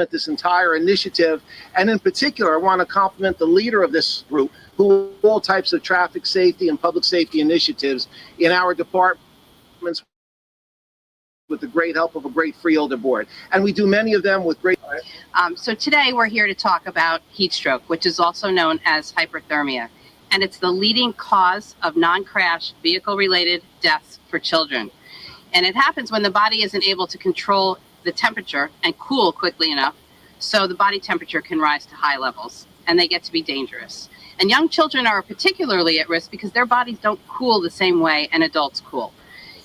this entire initiative, and in particular I want to compliment the leader of this group, who all types of traffic safety and public safety initiatives in our departments with the great help of a great Freeholder board, and we do many of them with great. So today we're here to talk about heat stroke, which is also known as hyperthermia, and it's the leading cause of non-crash vehicle-related deaths for children. And it happens when the body isn't able to control the temperature and cool quickly enough so the body temperature can rise to high levels, and they get to be dangerous. And young children are particularly at risk because their bodies don't cool the same way an adults cool,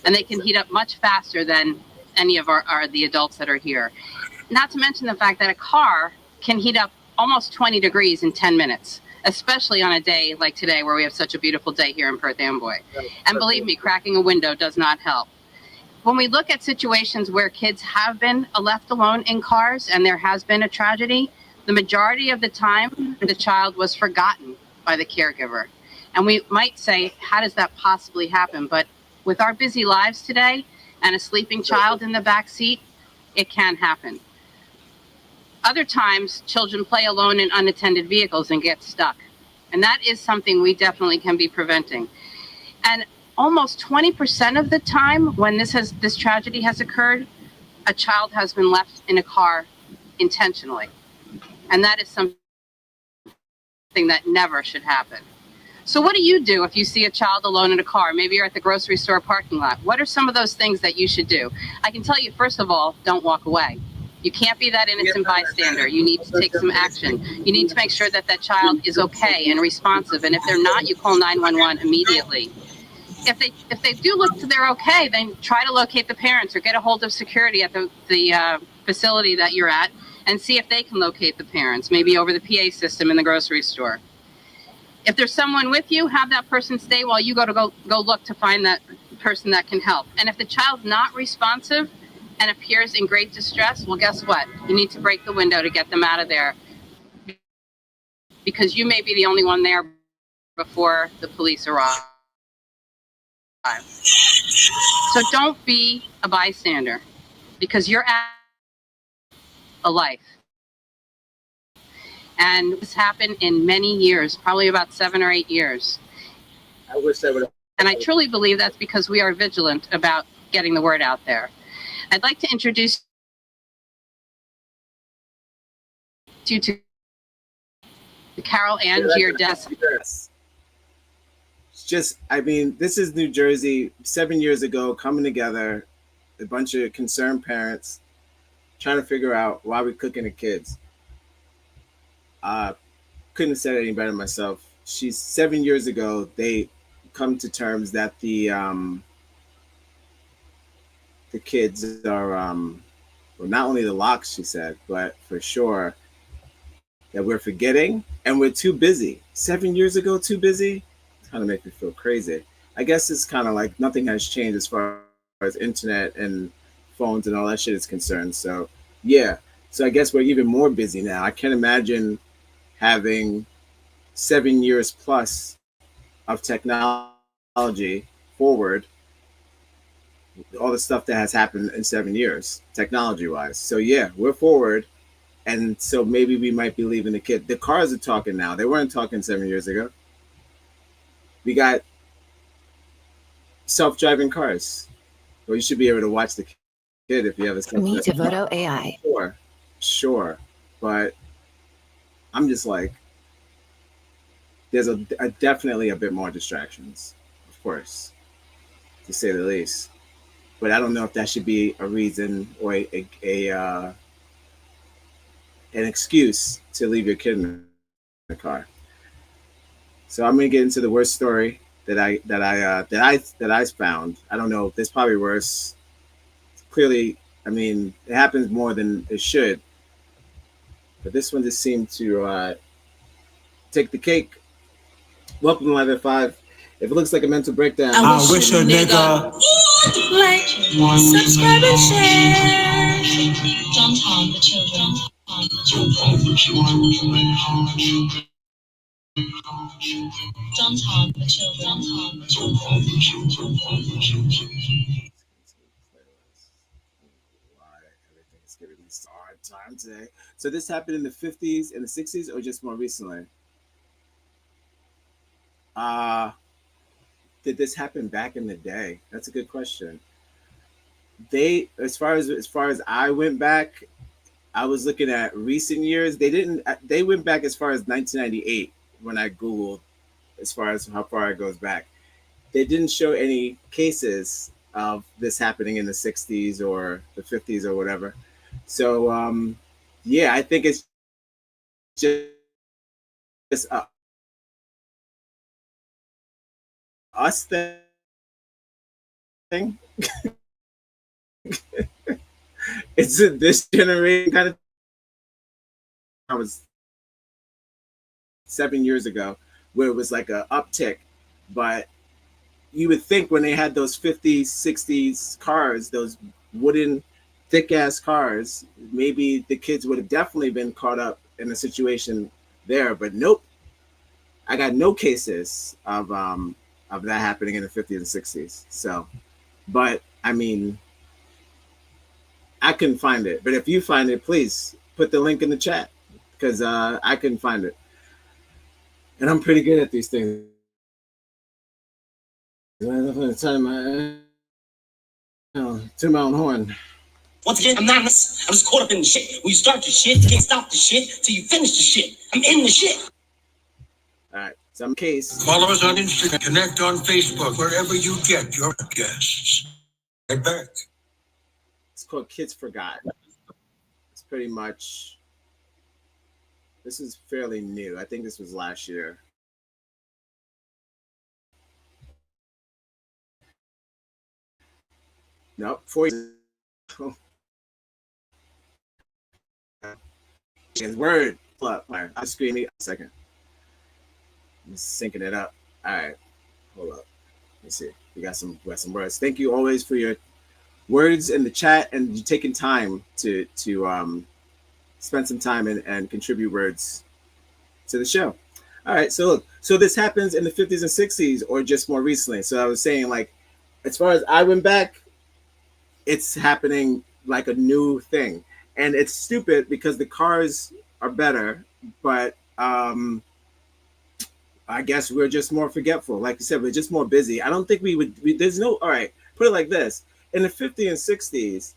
and they can heat up much faster than any of the adults that are here. Not to mention the fact that a car can heat up almost 20 degrees in 10 minutes, especially on a day like today where we have such a beautiful day here in Perth Amboy. And believe me, cracking a window does not help. When we look at situations where kids have been left alone in cars and there has been a tragedy, the majority of the time the child was forgotten by the caregiver. And we might say, how does that possibly happen? But with our busy lives today and a sleeping child in the back seat, it can happen. Other times, children play alone in unattended vehicles and get stuck. And that is something we definitely can be preventing. And almost 20% of the time when this tragedy has occurred, a child has been left in a car intentionally. And that is something that never should happen. So what do you do if you see a child alone in a car? Maybe you're at the grocery store parking lot. What are some of those things that you should do? I can tell you, first of all, don't walk away. You can't be that innocent bystander. You need to take some action. You need to make sure that that child is okay and responsive. And if they're not, you call 911 immediately. If they do look to they're okay, then try to locate the parents or get a hold of security at the facility that you're at and see if they can locate the parents, maybe over the PA system in the grocery store. If there's someone with you, have that person stay while you go look to find that person that can help. And if the child's not responsive and appears in great distress, well, guess what? You need to break the window to get them out of there, because you may be the only one there before the police arrive. So don't be a bystander, because you're at a life. And this happened in many years, probably about 7 or 8 years. I wish I would have. And I truly believe that's because we are vigilant about getting the word out there. I'd like to introduce you to Carol Ann Giardessa. It's just, I mean, this is New Jersey 7 years ago, coming together, a bunch of concerned parents trying to figure out why we're cooking the kids. Couldn't have said it any better myself. 7 years ago, they come to terms that the kids are, well, not only the locks, she said, but for sure that we're forgetting and we're too busy. 7 years ago, too busy? It's kind of make me feel crazy. I guess it's kind of like nothing has changed as far as internet and phones and all that shit is concerned. So yeah, so I guess we're even more busy now. I can't imagine having 7 years plus of technology forward, all the stuff that has happened in 7 years, technology-wise. So yeah, we're forward, and so maybe we might be leaving the kid. The cars are talking now. They weren't talking 7 years ago. We got self-driving cars. Well, you should be able to watch the kid if you have a Meet Devoto AI. Sure, but I'm just like, there's definitely a bit more distractions, of course, to say the least. But I don't know if that should be a reason or an excuse to leave your kid in the car. So I'm gonna get into the worst story that I found. I don't know. There's probably worse. Clearly, I mean, it happens more than it should. But this one just seemed to take the cake. Welcome to Live at 5. If it looks like a mental breakdown, I wish a nigga like, subscribe, and share. Don't harm the children. Don't harm the children. Don't harm the children. Why everything's giving me a hard time today. So this happened in the 50s and the 60s, or just more recently? Did this happen back in the day? That's a good question. As far as I went back, I was looking at recent years. They went back as far as 1998 when I Googled as far as how far it goes back. They didn't show any cases of this happening in the 60s or the 50s or whatever. So, yeah, I think it's just us thing. It's this generation kind of. I was 7 years ago where it was like a uptick, but you would think when they had those 50s, 60s cars, those wooden thick ass cars, maybe the kids would have definitely been caught up in a situation there, but nope. I got no cases of that happening in the 50s and 60s. So, but I mean, I couldn't find it. But if you find it, please put the link in the chat because I couldn't find it. And I'm pretty good at these things. To my own horn. Once again, I'm not. I was caught up in the shit. When you start the shit, you can't stop the shit till you finish the shit. I'm in the shit. All right. Some case. Follow us on Instagram, connect on Facebook, wherever you get your guests. Right back. It's called Kids Forgot. It's pretty much. This is fairly new. I think this was last year. Nope, 4 years. His word. I'm screaming. A second. I'm syncing it up. All right. Hold up. Let's see. We got some words. Thank you always for your words in the chat and you taking time to spend some time and contribute words to the show. All right. So look. So this happens in the 50s and 60s or just more recently. So I was saying, like, as far as I went back, it's happening like a new thing. And it's stupid because the cars are better, but I guess we're just more forgetful. Like you said, we're just more busy. I don't think there's no, all right, put it like this. In the 50s and 60s,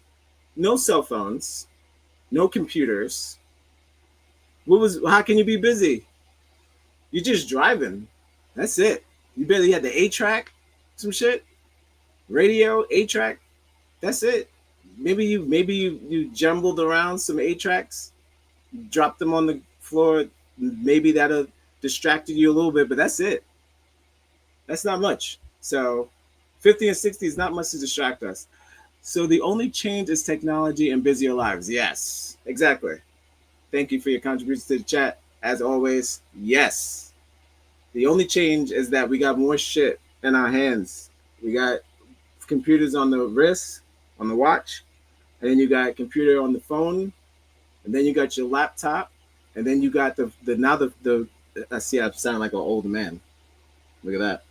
no cell phones, no computers. How can you be busy? You're just driving. That's it. You barely had the 8-track, some shit. Radio, 8-track. That's it. Maybe you jumbled around some 8-tracks, dropped them on the floor. Maybe that'll distracted you a little bit, but that's it. That's not much. So 50 and 60 is not much to distract us. So the only change is technology and busier lives. Yes, exactly. Thank you for your contributions to the chat. As always, yes. The only change is that we got more shit in our hands. We got computers on the wrist, on the watch, and then you got computer on the phone, and then you got your laptop, and then you got the I see I sound like an old man. Look at that.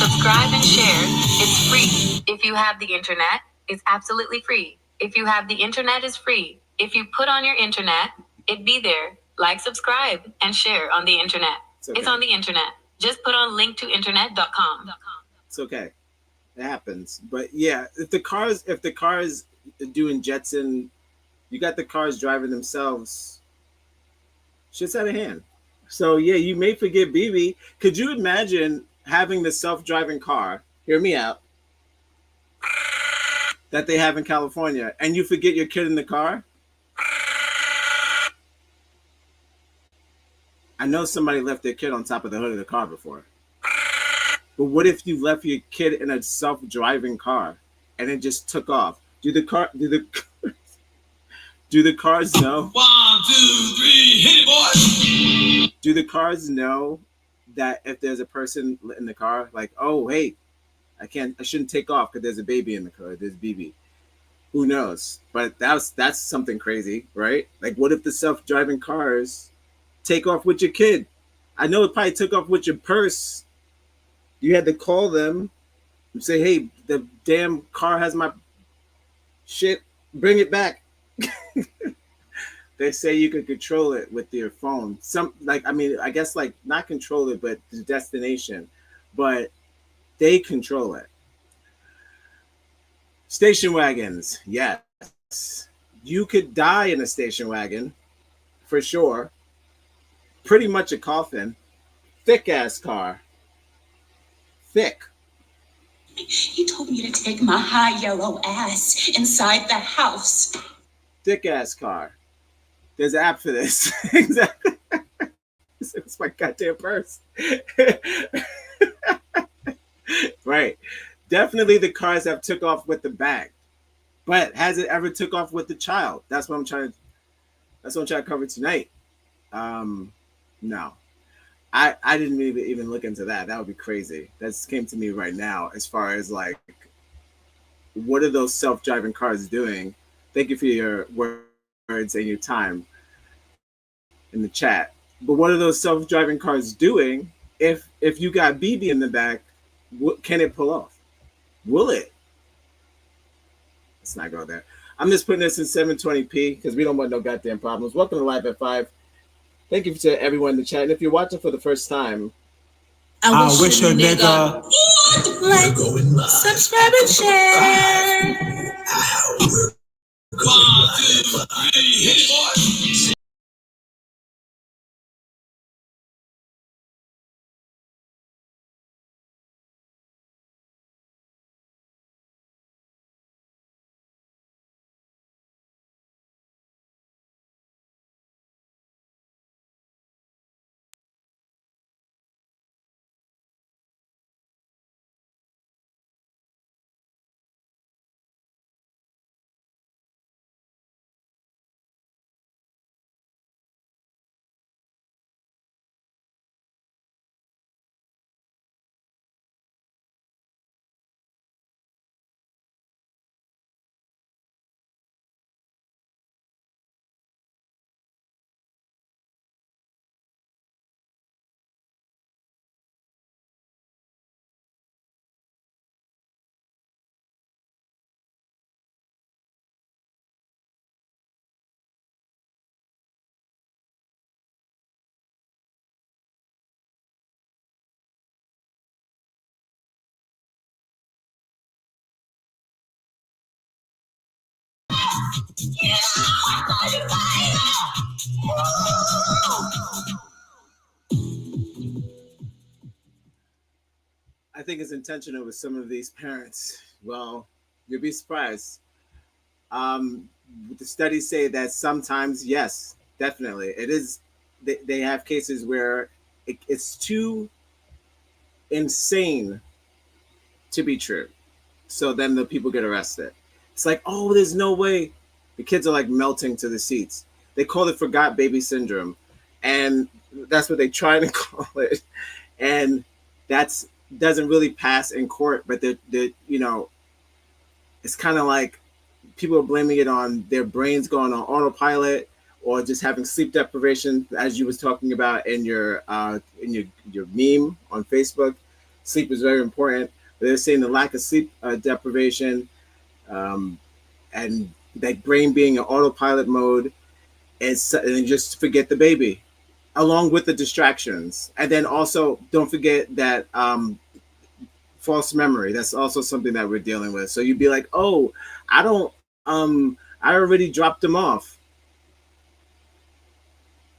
Subscribe and share. It's free. If you have the internet, it's absolutely free. If you have the internet, it's free. If you put on your internet, it'd be there. Like, subscribe, and share on the internet. It's on the internet. Just put on linktointernet.com. It's okay. It happens. But yeah, if the cars doing Jetson, you got the cars driving themselves, shit's out of hand. So yeah, you may forget BB. Could you imagine having the self-driving car? Hear me out. That they have in California, and you forget your kid in the car? I know somebody left their kid on top of the hood of the car before. But what if you left your kid in a self-driving car and it just took off? Do the cars know? 1, 2, 3, hit it, boys! Do the cars know that if there's a person in the car, like, oh hey, I shouldn't take off because there's a baby in the car, there's BB. Who knows? But that's something crazy, right? Like, what if the self-driving cars take off with your kid? I know it probably took off with your purse. You had to call them and say, hey, the damn car has my shit, bring it back. They say you could control it with your phone. I guess like not control it, but the destination. But they control it. Station wagons, yes. You could die in a station wagon, for sure. Pretty much a coffin. Thick ass car. Thick. He told me to take my high yellow ass inside the house. Thick ass car. There's an app for this. Exactly. It's my goddamn purse. Right. Definitely the cars have took off with the bag. But has it ever took off with the child? That's what I'm trying to cover tonight. No. I didn't even look into that. That would be crazy. That came to me right now as far as like, what are those self-driving cars doing? Thank you for your words and your time in the chat. But what are those self-driving cars doing if you got BB in the back? What can it pull off? Will it? Let's not go there. I'm just putting this in 720p because we don't want no goddamn problems. Welcome to Live at 5. Thank you to everyone in the chat. And if you're watching for the first time, I wish a nigga like, subscribe and share. 1, 2, 3, hit it, boys! I think it's intentional with some of these parents. Well, you'll be surprised. The studies say that sometimes, yes, definitely, it is. They have cases where it's too insane to be true. So then the people get arrested. It's like, oh, there's no way. The kids are like melting to the seats. They call it forgot baby syndrome. And that's what they try to call it. And that's doesn't really pass in court, but they're it's kind of like people are blaming it on their brains going on autopilot or just having sleep deprivation, as you was talking about in your meme on Facebook. Sleep is very important. They're saying the lack of sleep deprivation and that brain being in autopilot mode and just forget the baby along with the distractions. And then also don't forget that false memory. That's also something that we're dealing with. So you'd be like, oh, I already dropped him off.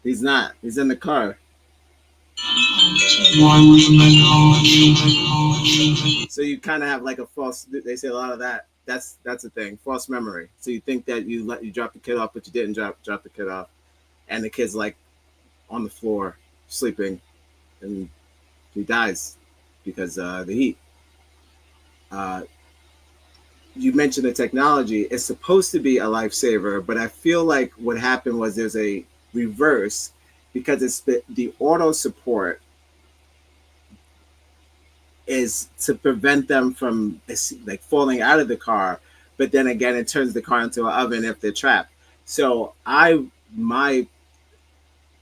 He's not. He's in the car. So you kind of have like a false. They say a lot of that. That's a thing. False memory. So you think that you drop the kid off, but you didn't drop the kid off, and the kid's like on the floor sleeping, and he dies because the heat. You mentioned the technology. It's supposed to be a lifesaver, but I feel like what happened was there's a reverse because it's the auto support is to prevent them from like falling out of the car, but then again it turns the car into an oven if they're trapped. So I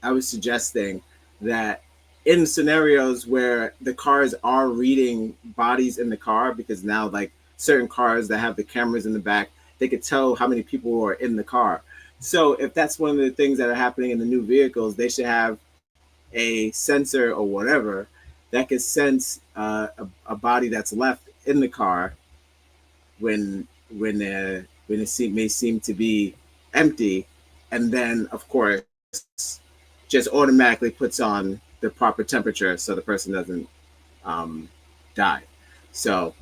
was suggesting that in scenarios where the cars are reading bodies in the car, because now like certain cars that have the cameras in the back, they could tell how many people are in the car. So if that's one of the things that are happening in the new vehicles, they should have a sensor or whatever that could sense a body that's left in the car when it may seem to be empty, and then of course just automatically puts on the proper temperature so the person doesn't die. So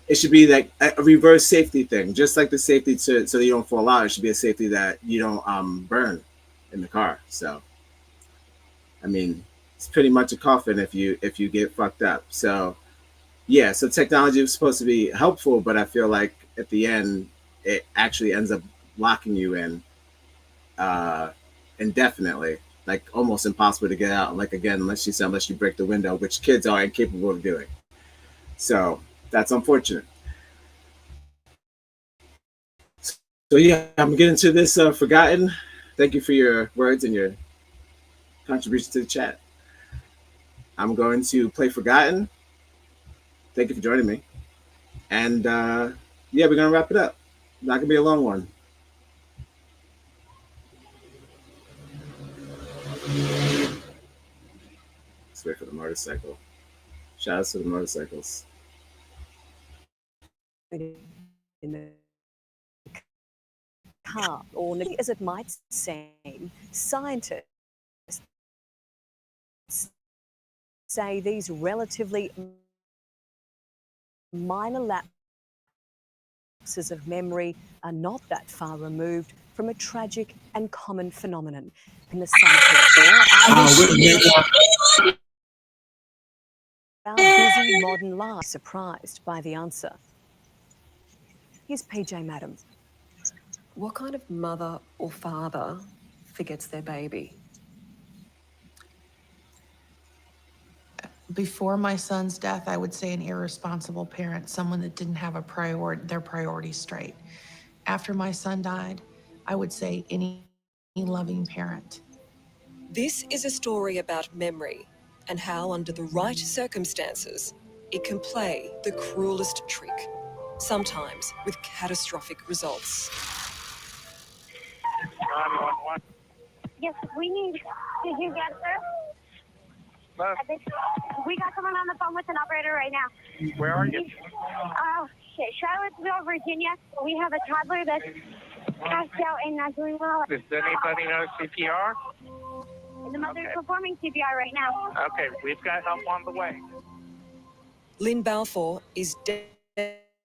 it should be like a reverse safety thing, just like the safety so that you don't fall out. It should be a safety that you don't burn in the car. So I mean, it's pretty much a coffin if you get fucked up. So yeah, so technology is supposed to be helpful, but I feel like at the end it actually ends up locking you in indefinitely, like almost impossible to get out. Like again, unless you break the window, which kids are incapable of doing. So that's unfortunate. So yeah, I'm getting to this Forgotten. Thank you for your words and your contribution to the chat. I'm going to play Forgotten. Thank you for joining me. And yeah, we're going to wrap it up. Not going to be a long one. Let's wait for the motorcycle. Shout out to the motorcycles. In the car, or as it might seem, scientists say these relatively minor lapses of memory are not that far removed from a tragic and common phenomenon. In the our busy modern life, surprised by the answer. Here's PJ Madam. What kind of mother or father forgets their baby? Before my son's death, I would say an irresponsible parent, someone that didn't have their priorities straight. After my son died, I would say any loving parent. This is a story about memory and how, under the right circumstances, it can play the cruelest trick, sometimes with catastrophic results. 911. Yes, we need. Did you get her? We got someone on the phone with an operator right now. Where are you? Charlottesville, Virginia. We have a toddler that's passed out and not doing well. Does anybody know CPR? The mother's performing CPR right now. Okay, we've got help on the way. Lynn Balfour is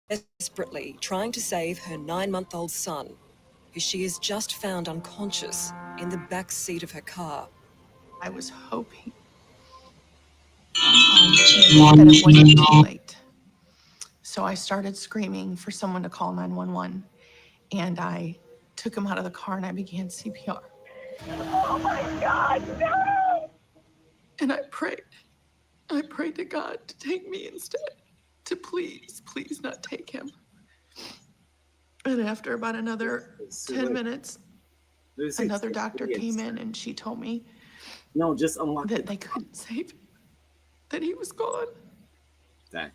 desperately trying to save her 9-month-old son, who she has just found unconscious in the back seat of her car. I was hoping that it wasn't too late. So I started screaming for someone to call 911, and I took him out of the car and I began CPR. Oh my God, no! And I prayed to God to take me instead, to please not take him. And after about another 10 minutes, another doctor came in and she told me that they couldn't save him, that he was gone. Dang.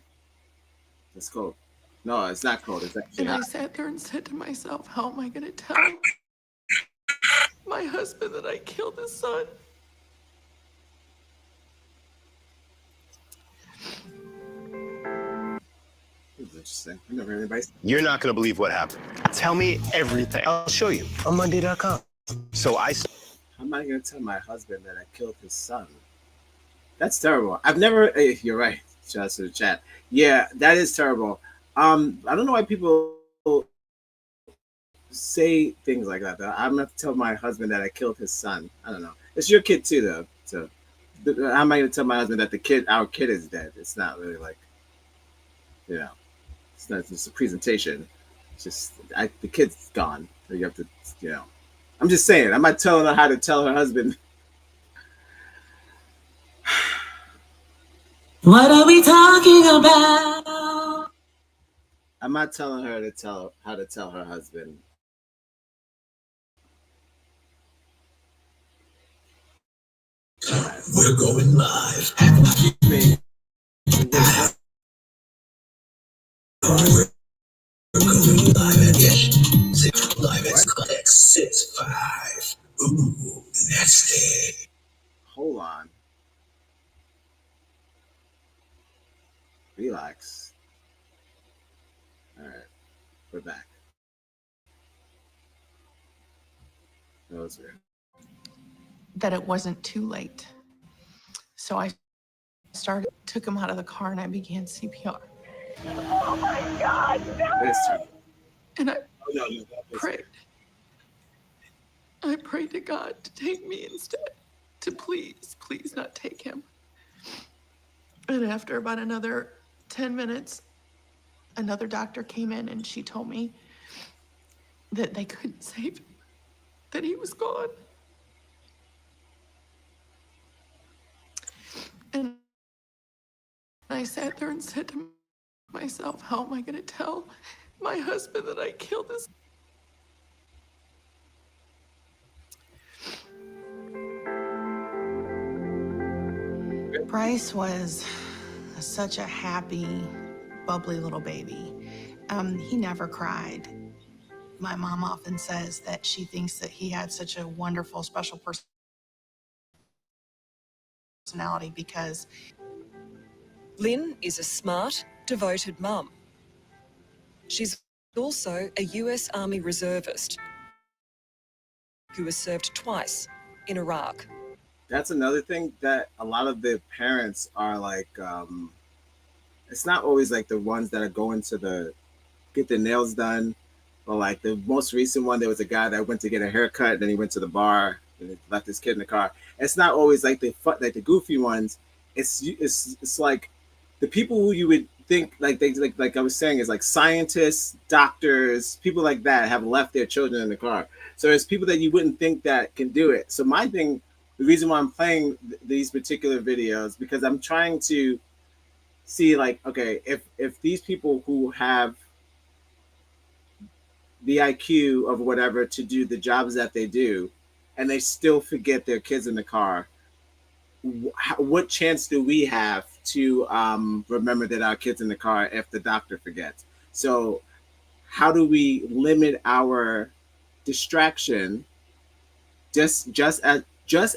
That's cold. No, it's not cold. It's actually And I hot. sat there and said to myself, how am I going to tell my husband that I killed his son? This is interesting. I've never heard anybody say. You're not going to believe what happened. Tell me everything. I'll show you on Monday.com. So How am I going to tell my husband that I killed his son? That's terrible. I've never. You're right. Shout out to the chat. Yeah, that is terrible. I don't know why people say things like that. Though. I'm gonna have to tell my husband that I killed his son. I don't know. It's your kid too, though. So how am I gonna tell my husband that our kid is dead? It's not really like, it's not just a presentation. It's just the kid's gone. So you have to, I'm just saying. I'm not telling her how to tell her husband. What are we talking about? I'm not telling her how to tell her husband. We're going live. We're going live at 6 live at 6-5. Ooh, that's it. Hold on. Relax. All right, we're back. That was weird. That it wasn't too late. So I took him out of the car and I began CPR. Oh my God! No! And I prayed. I prayed to God to take me instead, to please not take him. And after about another 10 minutes, another doctor came in and she told me that they couldn't save him, that he was gone. And I sat there and said to myself, how am I going to tell my husband that I killed this? Bryce was such a happy, bubbly little baby. He never cried. My mom often says that she thinks that he had such a wonderful, special personality because Lynn is a smart, devoted mum. She's also a US Army reservist who has served twice in Iraq. That's another thing that a lot of the parents are like, it's not always like the ones that are going to get their nails done, or like the most recent one, there was a guy that went to get a haircut, and then he went to the bar and left his kid in the car. It's not always like the goofy ones. It's like the people who you would think like I was saying is like scientists, doctors, people like that have left their children in the car. So it's people that you wouldn't think that can do it. So my thing, the reason why I'm playing these particular videos, because I'm trying to see like, okay, if these people who have the IQ of whatever to do the jobs that they do, and they still forget their kids in the car, what chance do we have to remember that our kids in the car if the doctor forgets? So how do we limit our distraction, just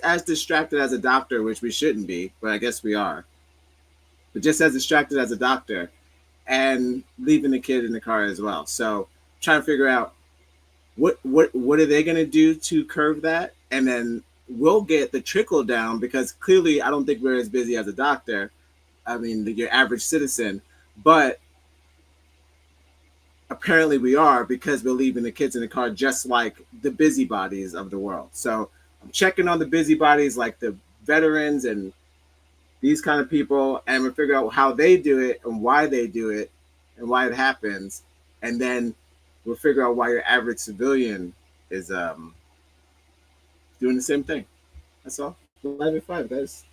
as distracted as a doctor, which we shouldn't be, but I guess we are, but just as distracted as a doctor, and leaving the kid in the car as well. So trying to figure out what are they going to do to curb that, and then we'll get the trickle down, because clearly I don't think we're as busy as a doctor. I mean, your average citizen, but apparently we are, because we're leaving the kids in the car, just like the busybodies of the world. So I'm checking on the busybodies, like the veterans and these kind of people, and we'll figure out how they do it and why they do it and why it happens. And then we'll figure out why your average civilian is doing the same thing. That's all. 11-5, guys.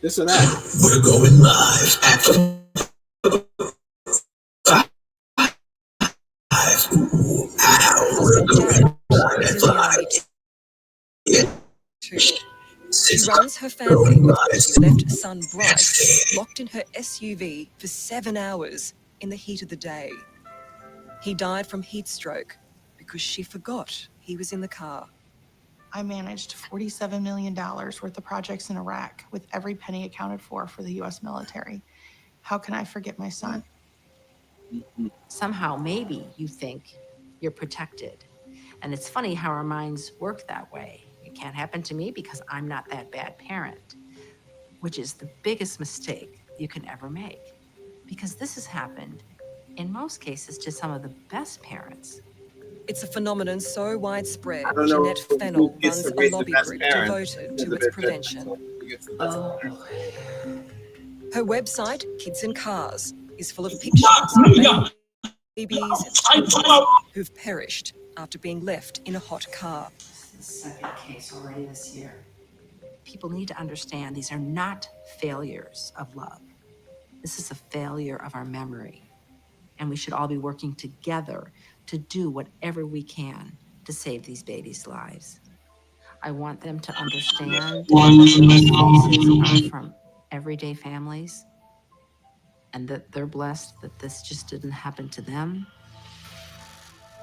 This or that. We're going live at 5. Ooh, ow, we're going live at 5. She runs her family with her left son Bryce locked in her SUV for 7 hours in the heat of the day. He died from heat stroke because she forgot he was in the car. I managed $47 million worth of projects in Iraq, with every penny accounted for the U.S. military. How can I forget my son? Somehow, maybe you think you're protected. And it's funny how our minds work that way. It can't happen to me because I'm not that bad parent. which is the biggest mistake you can ever make. Because this has happened, in most cases, to some of the best parents. It's a phenomenon so widespread, I don't know Jeanette who Fennell gets runs to a raise the lobby best group parent. devoted It's to a its bit prevention. judgmental. Who gets the best parent. Her website, Kids in Cars, is full of pictures of babies and children who've perished after being left in a hot car. This is the second case already this year. People need to understand these are not failures of love. This is a failure of our memory. And we should all be working together to do whatever we can to save these babies' lives. I want them to understand that those faces are from everyday families and that they're blessed that this just didn't happen to them.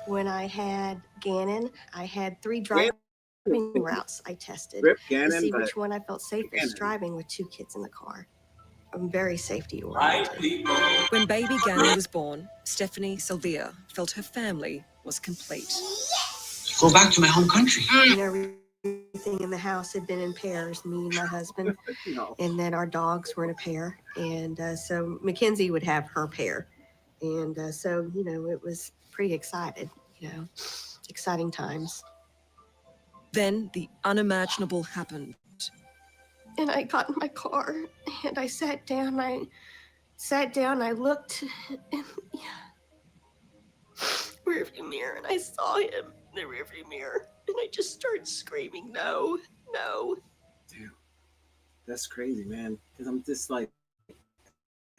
When I had Gannon, I had 3 driving routes I tested Rip to Gannon, see but which one I felt safest Gannon. driving with 2 kids in the car. I'm very safety oriented. When baby Gannon was born, Stephanie Sylvia felt her family was complete. Go back to my home country. And everything in the house had been in pairs, me and my husband, and then our dogs were in a pair. And so Mackenzie would have her pair. And so, you know, it was pretty exciting times. Then the unimaginable happened. And I got in my car and I sat down. I looked in the rearview mirror and I saw him in the rearview mirror. And I just started screaming, no, no. Dude, that's crazy, man. Because I'm just like,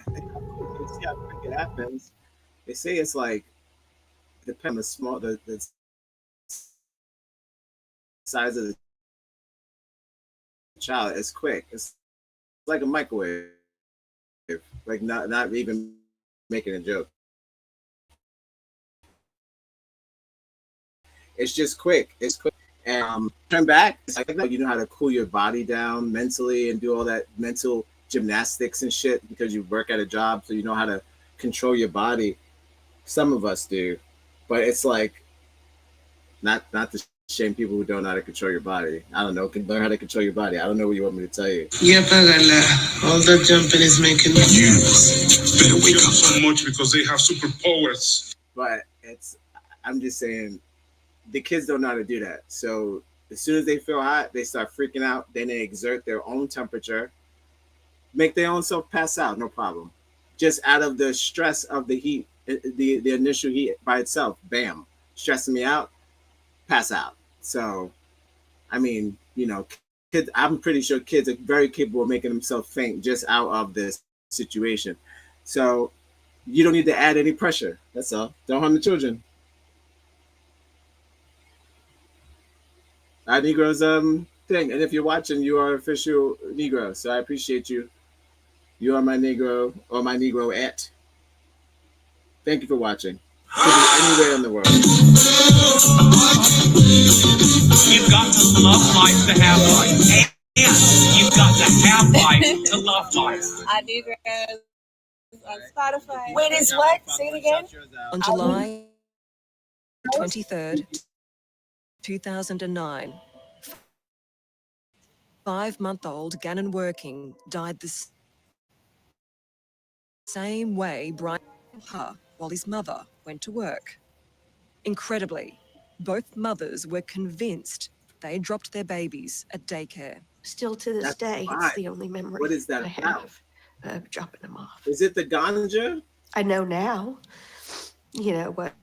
you see how quick it happens. They say it's like, depends on the size of the child. It's quick. It's like a microwave. Like not even making a joke. It's just quick. It's quick. And turn back. It's like you know how to cool your body down mentally and do all that mental gymnastics and shit because you work at a job, so you know how to control your body. Some of us do, but it's like not to shame people who don't know how to control your body. I don't know. Learn how to control your body. I don't know what you want me to tell you. Yeah, Pagala. All that jumping is making me. You better wake up so much because they have superpowers. But I'm just saying, the kids don't know how to do that. So as soon as they feel hot, they start freaking out. Then they exert their own temperature, make their own self pass out, no problem. Just out of the stress of the heat, the initial heat by itself, bam, stressing me out, pass out. So, I mean, you know, kids, I'm pretty sure kids are very capable of making themselves faint just out of this situation. So you don't need to add any pressure. That's all. Don't harm the children. Our Negro's thing. And if you're watching, you are official Negro. So I appreciate you. You are my Negro or my Negroette. Thank you for watching. Could be anywhere in the world. You've got to love life to have life. And you've got to have life to love life. I do girls on Spotify. Wait, is what? Say it again. On July 23rd, 2009, 5-month-old Gannon Working died the same way Brian her while his mother went to work. Incredibly, both mothers were convinced they dropped their babies at daycare. Still to this day, fine. it's the only memory What is that I about? have of dropping them off. Is it the ganja? I know now, you know, what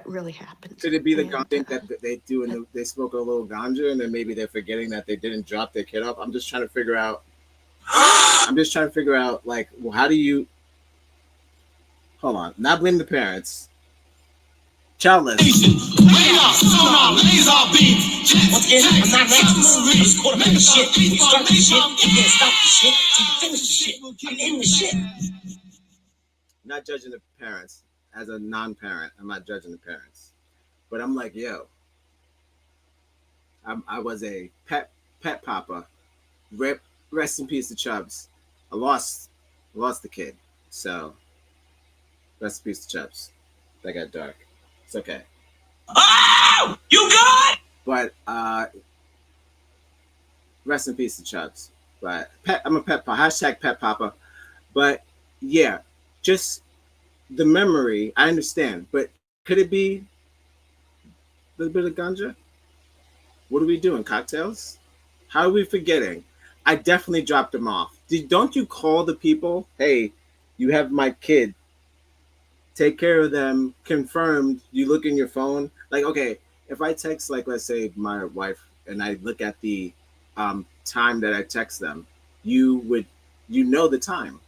really happened. Could it be the And, ganja that they do and they smoke a little ganja and then maybe they're forgetting that they didn't drop their kid off? I'm just trying to figure out. Like, well, how do you? Hold on, not blame the parents. Childless. Once again, I'm not an activist. I was caught up in the shit. When you start the shit, you can't stop the shit till you finish the shit. I'm in the shit. Not judging the parents. As a non-parent, I'm not judging the parents. But I'm like, yo, I was a pet papa. Rest in peace to Chubbs. I lost the kid. So rest in peace to Chubbs. That got dark. It's okay. Oh! You got it! But rest in peace to Chubbs. But I'm a pet papa. Hashtag pet papa. But yeah, just the memory. I understand, but could it be a little bit of ganja? What are we doing? Cocktails? How are we forgetting? I definitely dropped them off. Don't you call the people? Hey, you have my kid. Take care of them. Confirmed. You look in your phone. Like, okay, if I text, like, let's say my wife, and I look at the time that I text them, you know the time.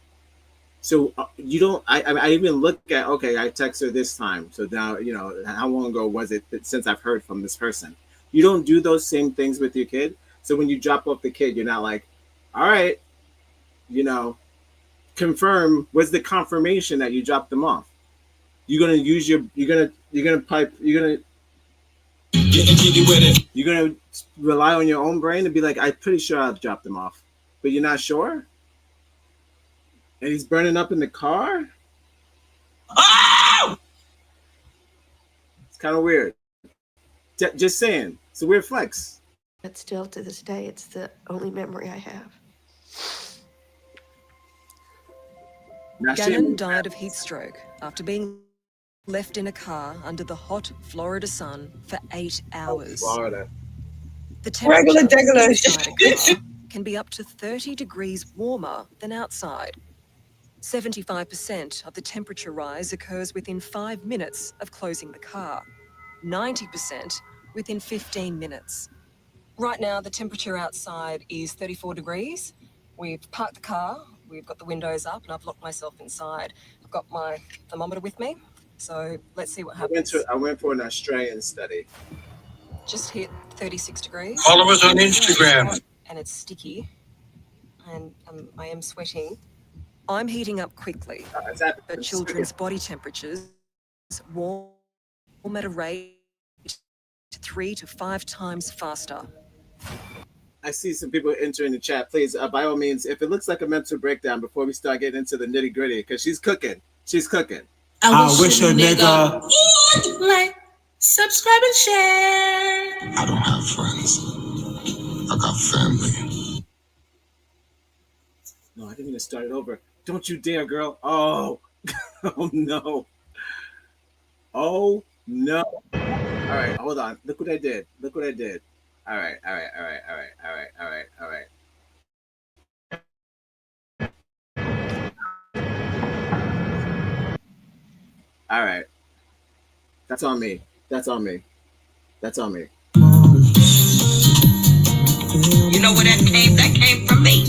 So you don't. I even look at, okay, I text her this time. So now, you know, how long ago was it since I've heard from this person? You don't do those same things with your kid. So when you drop off the kid, you're not like, all right, you know, confirm. What's the confirmation that you dropped them off? You're gonna use your. You're gonna rely on your own brain and be like, I'm pretty sure I've dropped them off, but you're not sure. And he's burning up in the car. Oh! It's kind of weird. Just saying. It's a weird flex. But still, to this day, it's the only memory I have. Gannon died of heat stroke after being left in a car under the hot Florida sun for 8 hours. Florida. The temperature inside a car can be up to 30 degrees warmer than outside. 75% of the temperature rise occurs within 5 minutes of closing the car, 90% within 15 minutes. Right now, the temperature outside is 34 degrees. We've parked the car, we've got the windows up, and I've locked myself inside. I've got my thermometer with me, so let's see what happens. I went for an Australian study. Just hit 36 degrees. Follow us on Instagram. And it's sticky, and I am sweating. I'm heating up quickly, but children's body temperatures warm at a rate 3 to 5 times faster. I see some people entering the chat. Please, by all means, if it looks like a mental breakdown before we start getting into the nitty gritty, because she's cooking. She's cooking. I wish a nigga would like, subscribe, and share. I don't have friends. I got family. No, I didn't even start it over. Don't you dare, girl. Oh, oh no. Oh no. All right, hold on. Look what I did. Look what I did. All right. All right. That's on me. That's on me. That's on me. You know where that came? That came from me.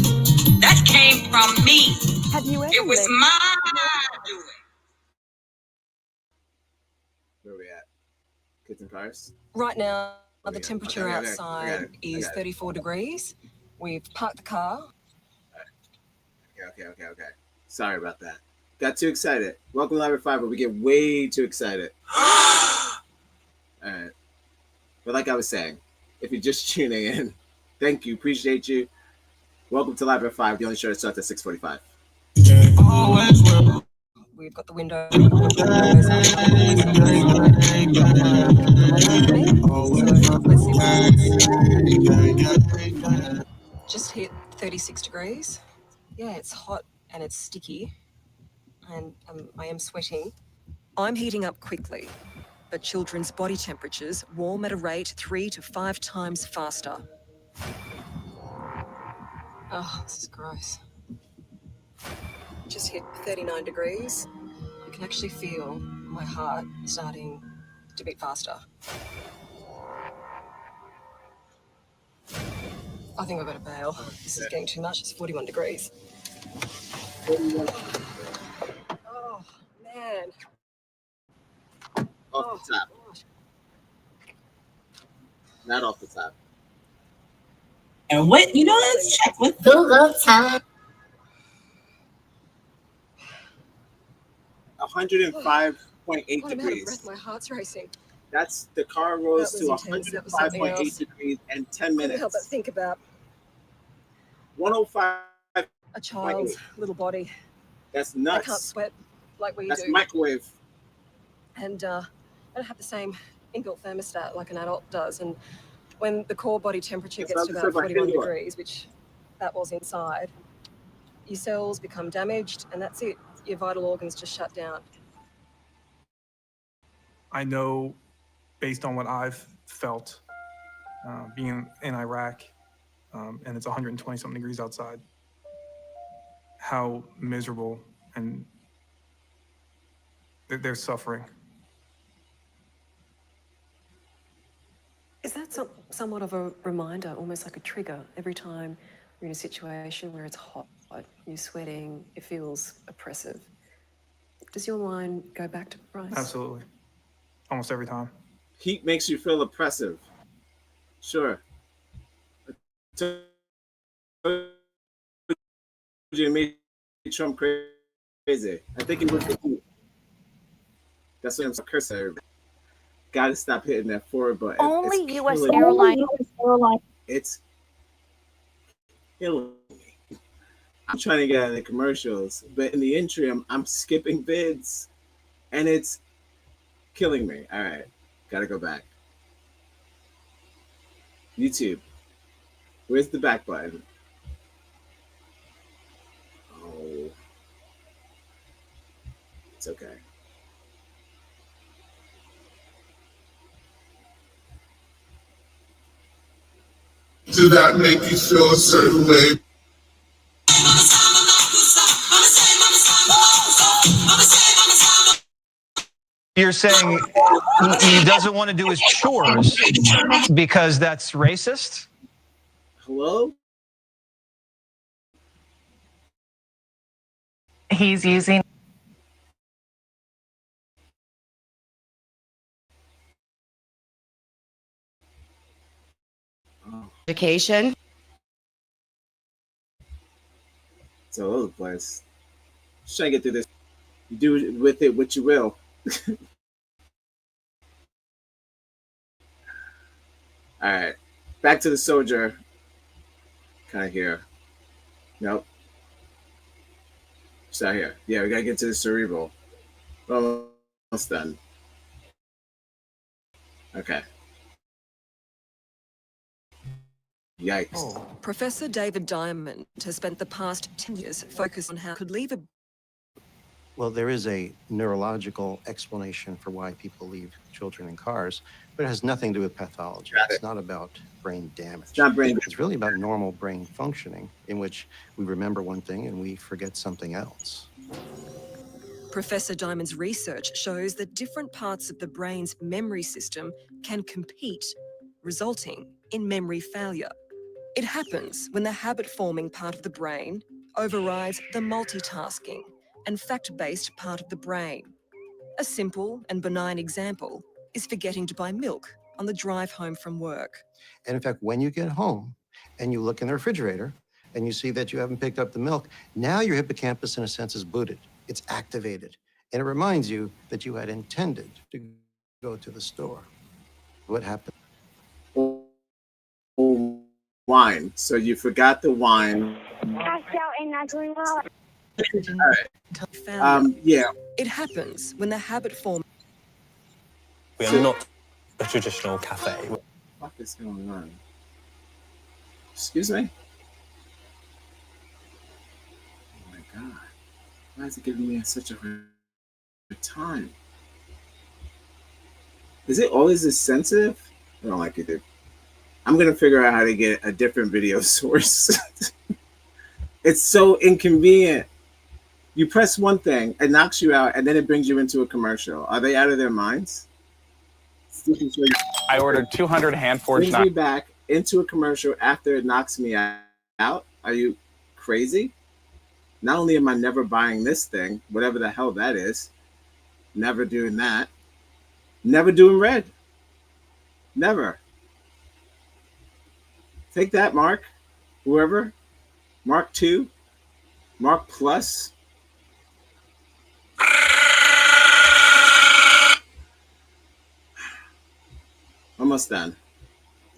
That came from me. Have you ever It was my doing. Where are we at? Kids and cars? Right now, the temperature outside is 34 degrees. We've parked the car. Okay. Sorry about that. Got too excited. Welcome to Live at 5, but we get way too excited. All right. But like I was saying, if you're just tuning in, thank you. Appreciate you. Welcome to Live at 5, the only show that starts at 6:45. We've got the window. Just hit 36 degrees. Yeah, it's hot and it's sticky, and I am sweating. I'm heating up quickly, but children's body temperatures warm at a rate 3 to 5 times faster. Oh, this is gross. Just hit 39 degrees. You can actually feel my heart starting to beat faster. I think I've got to bail. This is getting too much. It's 41 degrees. Oh, man. Off the top. Not off the top. And what, you know, let's check with Google time. 105.8 I'm out of degrees. breath. My heart's racing. That's the car rose That to was intense. That was something 105.8 else. degrees in 10 Couldn't minutes. help but think about 105. a child's little body. That's I can't nuts. sweat like we That's do. microwave. And I don't have the same inbuilt thermostat like an adult does. And when the core body temperature It's gets not to the about same like 41 indoor. degrees, which that was inside. Your cells become damaged, and that's it. Your vital organs just shut down. I know, based on what I've felt being in Iraq, and it's 120 something degrees outside, how miserable and they're suffering. Is that somewhat of a reminder, almost like a trigger, every time you're in a situation where it's hot, you're sweating, it feels oppressive? Does your mind go back to Bryce? Absolutely. Almost every time. Heat makes you feel oppressive. Sure. You made Trump crazy. I think it was the heat. That's what I'm cursing everybody. Gotta stop hitting that forward button. Only It's U.S. killing airline. me. It's killing me. I'm trying to get out of the commercials, but in the interim, I'm skipping vids, and it's killing me. All right, gotta go back. YouTube. Where's the back button? Oh, it's okay. Did that make you feel a certain way? You're saying he doesn't want to do his chores because that's racist? Hello? He's using education. It's all over the place. Just trying to get through this. You do with it what you will. All right, back to the soldier. Kind of here. Nope. Just out here. Yeah, we gotta get to the cerebral. Almost done. Okay. Yikes. Professor David Diamond has spent the past 10 years focused on how could leave a Well, there is a neurological explanation for why people leave children in cars, but it has nothing to do with pathology. It's not about brain damage. It's not brain damage. It's really about normal brain functioning, in which we remember one thing and we forget something else. Professor Diamond's research shows that different parts of the brain's memory system can compete, resulting in memory failure. It happens when the habit-forming part of the brain overrides the multitasking and fact-based part of the brain. A simple and benign example is forgetting to buy milk on the drive home from work. And in fact, when you get home and you look in the refrigerator and you see that you haven't picked up the milk, now your hippocampus, in a sense, is booted. It's activated. And it reminds you that you had intended to go to the store. What happened? Wine. So you forgot the wine. Passed out and not doing well. All right. Yeah. It happens when the habit form. We are not a traditional cafe. What is going on? Excuse me? Oh my God. Why is it giving me such a hard time? Is it always this sensitive? I don't like it, dude. I'm going to figure out how to get a different video source. It's so inconvenient. You press one thing, it knocks you out, and then it brings you into a commercial. Are they out of their minds? I ordered 200 hand-forged brings me back into a commercial after it knocks me out. Are you crazy? Not only am I never buying this thing, whatever the hell that is, never doing that, never doing red. Never. Take that, Mark. Whoever. Mark 2. Mark Plus. Almost done.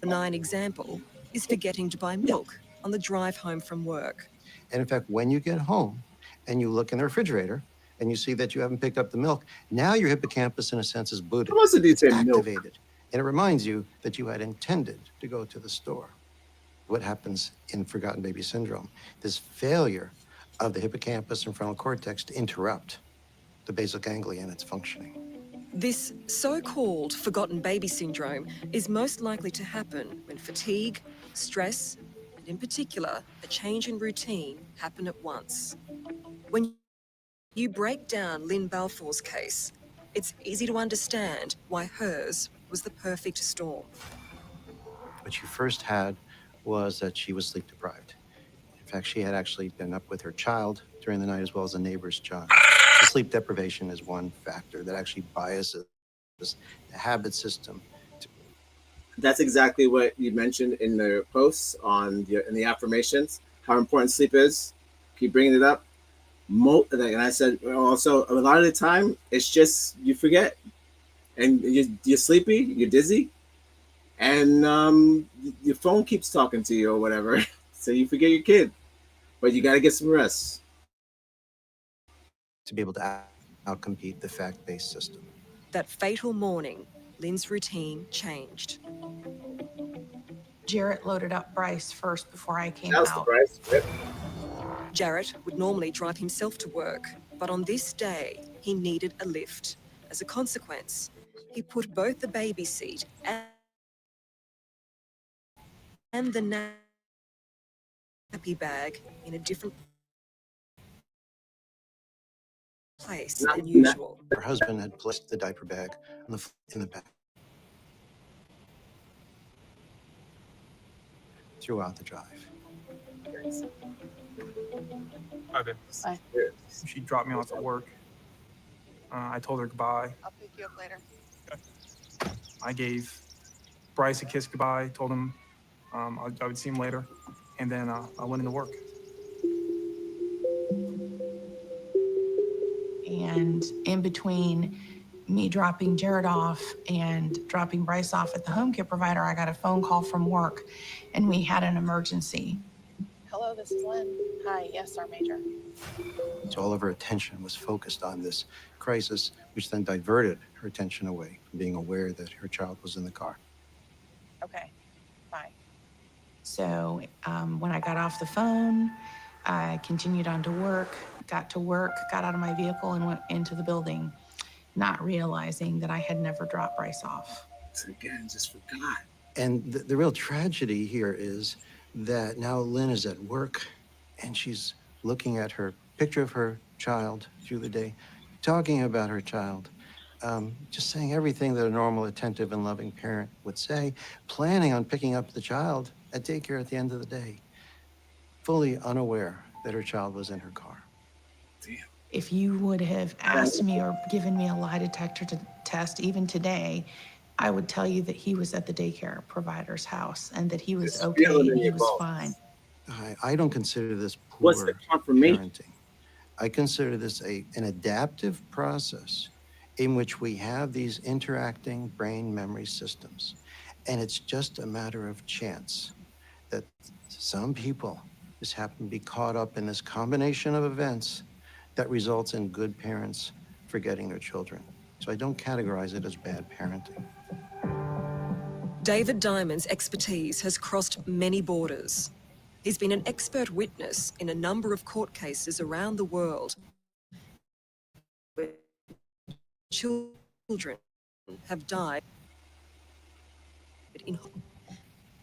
Benign example is forgetting to buy milk on the drive home from work. And in fact, when you get home and you look in the refrigerator and you see that you haven't picked up the milk, now your hippocampus, in a sense, is booted. How much did you say milk? Activated. And it reminds you that you had intended to go to the store. what happens in forgotten baby syndrome, this failure of the hippocampus and frontal cortex to interrupt the basal ganglia in its functioning. This so-called forgotten baby syndrome is most likely to happen when fatigue, stress, and in particular, a change in routine happen at once. When you break down Lynn Balfour's case, it's easy to understand why hers was the perfect storm. What she first had was that she was sleep deprived. In fact, she had actually been up with her child during the night as well as a neighbor's child. The sleep deprivation is one factor that actually biases the habit system. That's exactly what you mentioned in the posts in the affirmations, how important sleep is. Keep bringing it up. And I said also, a lot of the time, it's just you forget. And you're sleepy, you're dizzy, and your phone keeps talking to you or whatever. So you forget your kid. But you got to get some rest. To be able to outcompete the fact-based system. That fatal morning, Lynn's routine changed. Jarrett loaded up Bryce first before I came That was out. Bryce. Yep. Jarrett would normally drive himself to work, but on this day, he needed a lift. As a consequence, he put both the baby seat and the nappy bag in a different place than usual. Her husband had placed the diaper bag in the back. Throughout the drive. Hi, babe. Bye. She dropped me off at work. I told her goodbye. I'll pick you up later. I gave Bryce a kiss goodbye, told him I would see him later, and then I went into work. And in between me dropping Jared off and dropping Bryce off at the home care provider, I got a phone call from work and we had an emergency. Hello, this is Lynn. Hi, yes, Sergeant Major. So all of her attention was focused on this crisis, which then diverted her attention away from being aware that her child was in the car. Okay, bye. So when I got off the phone, I continued on to work, got out of my vehicle and went into the building, not realizing that I had never dropped Bryce off. So again, just forgot. And the real tragedy here is that now Lynn is at work and she's looking at her picture of her child through the day, talking about her child, just saying everything that a normal, attentive, and loving parent would say, planning on picking up the child at daycare at the end of the day, fully unaware that her child was in her car. If you would have asked me or given me a lie detector test even today, I would tell you that he was at the daycare provider's house and that he was okay and he was fine. I don't consider this poor What's the confirmation? parenting. I consider this an adaptive process in which we have these interacting brain memory systems. And it's just a matter of chance that some people just happen to be caught up in this combination of events that results in good parents forgetting their children. So I don't categorize it as bad parenting. David Diamond's expertise has crossed many borders. He's been an expert witness in a number of court cases around the world where children have died.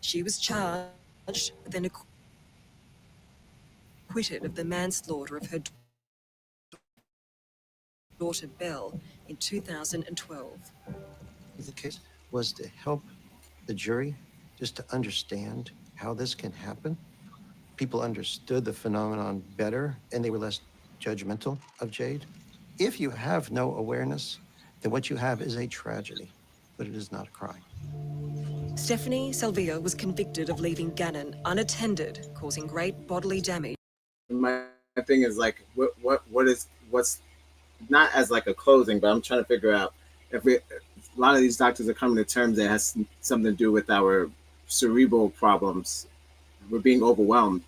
She was charged, but then acquitted of the manslaughter of her daughter Belle in 2012. The case was to help the jury just to understand how this can happen. People understood the phenomenon better and they were less judgmental of Jade. If you have no awareness, then what you have is a tragedy, but it is not a crime. Stephanie Salvia was convicted of leaving Gannon unattended, causing great bodily damage. My thing is like, what's not as like a closing, but I'm trying to figure out if a lot of these doctors are coming to terms that has something to do with our cerebral problems. We're being overwhelmed,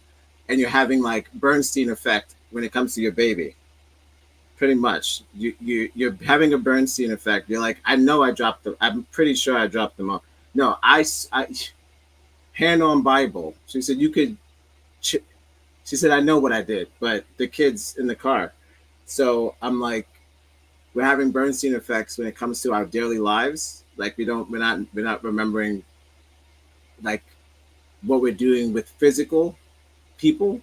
and you're having like Bernstein effect when it comes to your baby. Pretty much, you're having a Bernstein effect. You're like, I know I dropped them. I'm pretty sure I dropped them off. No, hand on Bible. She said, you could, she said, I know what I did, but the kids in the car. So I'm like, we're having Bernstein effects when it comes to our daily lives. Like we're not remembering like what we're doing with physical people.